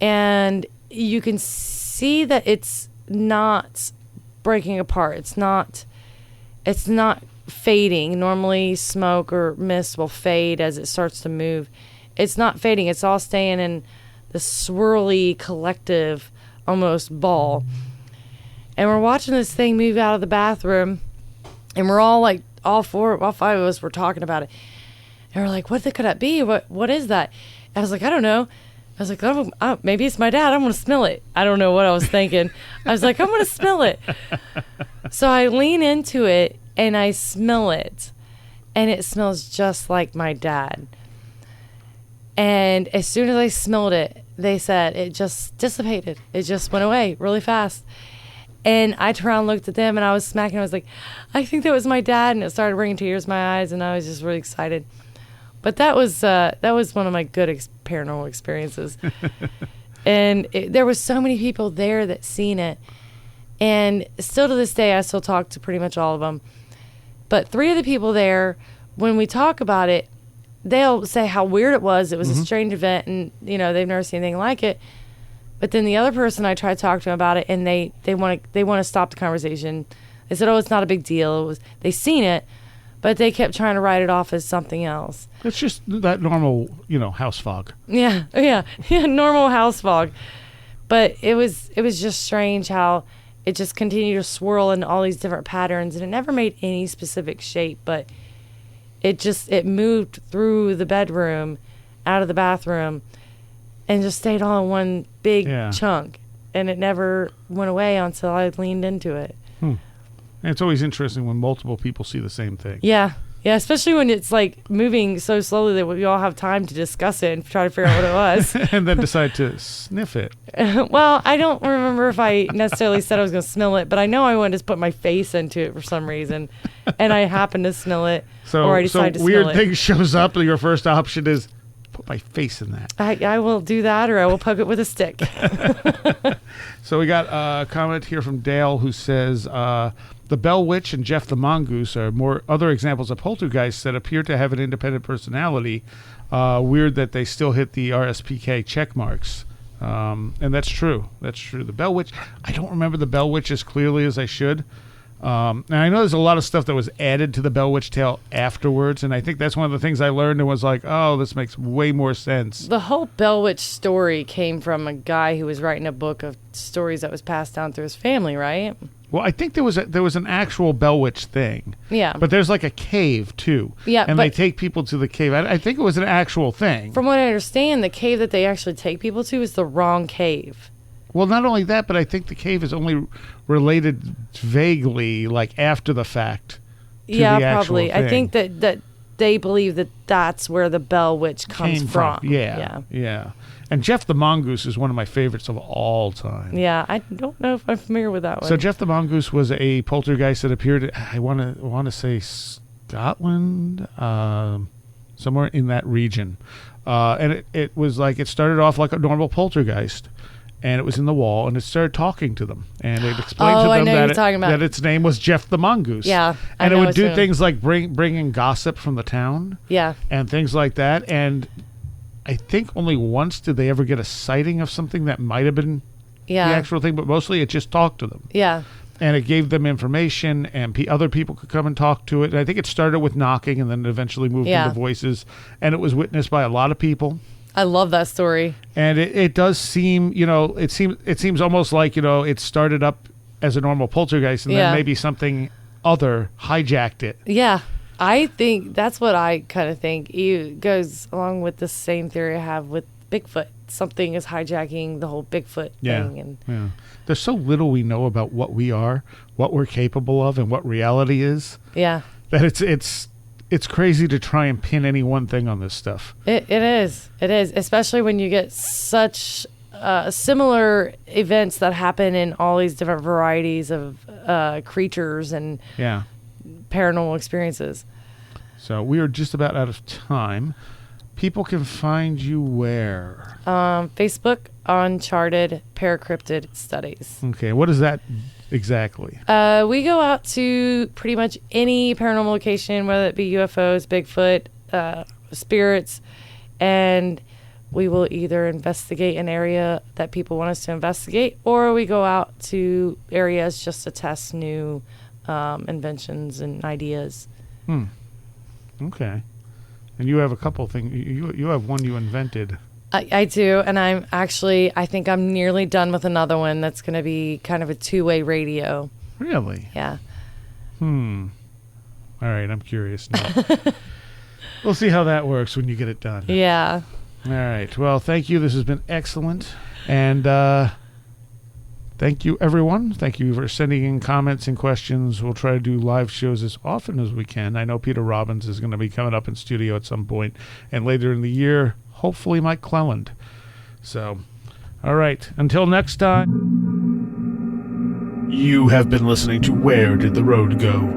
And you can see that it's not breaking apart. It's not fading. Normally smoke or mist will fade as it starts to move. It's not fading. It's all staying in the swirly collective almost ball. And we're watching this thing move out of the bathroom, and we're all like, all 5 of us were talking about it. And we're like, what could that be? What is that? And I was like, I don't know. I was like, oh, maybe it's my dad. I'm going to smell it. I don't know what I was thinking. I was like, I'm going to smell it. So I lean into it, and I smell it. And it smells just like my dad. And as soon as I smelled it, they said it just dissipated. It just went away really fast. And I turned around and looked at them, and I was smacking. I was like, I think that was my dad. And it started bringing tears to my eyes, and I was just really excited. But that was one of my good paranormal experiences. And there was so many people there that seen it. And still to this day, I still talk to pretty much all of them. But 3 of the people there, when we talk about it, they'll say how weird it was. It was a strange event, and they've never seen anything like it. But then the other person, I tried to talk to them about it, and they want to stop the conversation. They said, "Oh, it's not a big deal." They seen it, but they kept trying to write it off as something else. It's just that normal, house fog. Yeah, normal house fog. But it was just strange how it just continued to swirl in all these different patterns, and it never made any specific shape, but it moved through the bedroom, out of the bathroom, and just stayed all in one big chunk. And it never went away until I leaned into it. And it's always interesting when multiple people see the same thing. Yeah, especially when it's like moving so slowly that we all have time to discuss it and try to figure out what it was. And then decide to sniff it. Well, I don't remember if I necessarily said I was going to smell it, but I know I wanted to put my face into it for some reason. And I happened to smell it. Or I decided to smell it. Weird thing shows up, and your first option is put my face in that. I will do that, or I will poke it with a stick. So we got a comment here from Dale who says, the Bell Witch and Jeff the Mongoose are more other examples of poltergeists that appear to have an independent personality. Weird that they still hit the RSPK check marks. And that's true. That's true. The Bell Witch, I don't remember the Bell Witch as clearly as I should. And I know there's a lot of stuff that was added to the Bell Witch tale afterwards, and I think that's one of the things I learned and was like, oh, this makes way more sense. The whole Bell Witch story came from a guy who was writing a book of stories that was passed down through his family, right? Well, I think there was an actual Bell Witch thing. Yeah. But there's like a cave, too. Yeah. And they take people to the cave. I think it was an actual thing. From what I understand, the cave that they actually take people to is the wrong cave. Well, not only that, but I think the cave is only related vaguely, like after the fact. To the actual probably. thing. I think that they believe that that's where the Bell Witch comes from. Yeah. And Jeff the Mongoose is one of my favorites of all time. Yeah, I don't know if I'm familiar with that one. So Jeff the Mongoose was a poltergeist that appeared, I want to say Scotland, somewhere in that region. And it was like, it started off like a normal poltergeist. And it was in the wall, and it started talking to them. And it explained to them that its name was Jeff the Mongoose. Yeah. And it would do things like bring in gossip from the town. Yeah. And things like that. And I think only once did they ever get a sighting of something that might have been the actual thing, but mostly it just talked to them. Yeah. And it gave them information, and other people could come and talk to it. And I think it started with knocking, and then it eventually moved into voices. And it was witnessed by a lot of people. I love that story. And it does seem, it seems almost like, it started up as a normal poltergeist, and Yeah. then maybe something other hijacked it. Yeah. I think that's what I kind of think. It goes along with the same theory I have with Bigfoot. Something is hijacking the whole Bigfoot thing. And Yeah. There's so little we know about what we are, what we're capable of, and what reality is, yeah, that it's crazy to try and pin any one thing on this stuff. it is. It is, especially when you get such similar events that happen in all these different varieties of creatures and Yeah. paranormal experiences. So we are just about out of time. People can find you where? Facebook, Uncharted Paracryptid Studies. Okay, what is that exactly? We go out to pretty much any paranormal location, whether it be UFOs, Bigfoot, spirits, and we will either investigate an area that people want us to investigate, or we go out to areas just to test new inventions and ideas. Okay. And you have a couple things. You have one you invented. I do, and I think I'm nearly done with another one that's going to be kind of a two-way radio. Really? Yeah. All right, I'm curious now. We'll see how that works when you get it done. Yeah. All right. Well, thank you. This has been excellent. And thank you, everyone. Thank you for sending in comments and questions. We'll try to do live shows as often as we can. I know Peter Robbins is going to be coming up in studio at some point. And later in the year, hopefully Mike Cleland. So, all right. Until next time. You have been listening to Where Did the Road Go?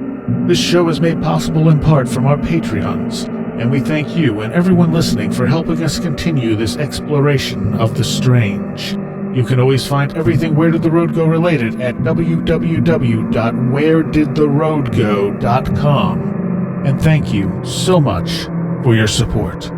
This show is made possible in part from our Patreons. And we thank you and everyone listening for helping us continue this exploration of the strange. You can always find everything Where Did the Road Go related at www.wheredidtheroadgo.com. And thank you so much for your support.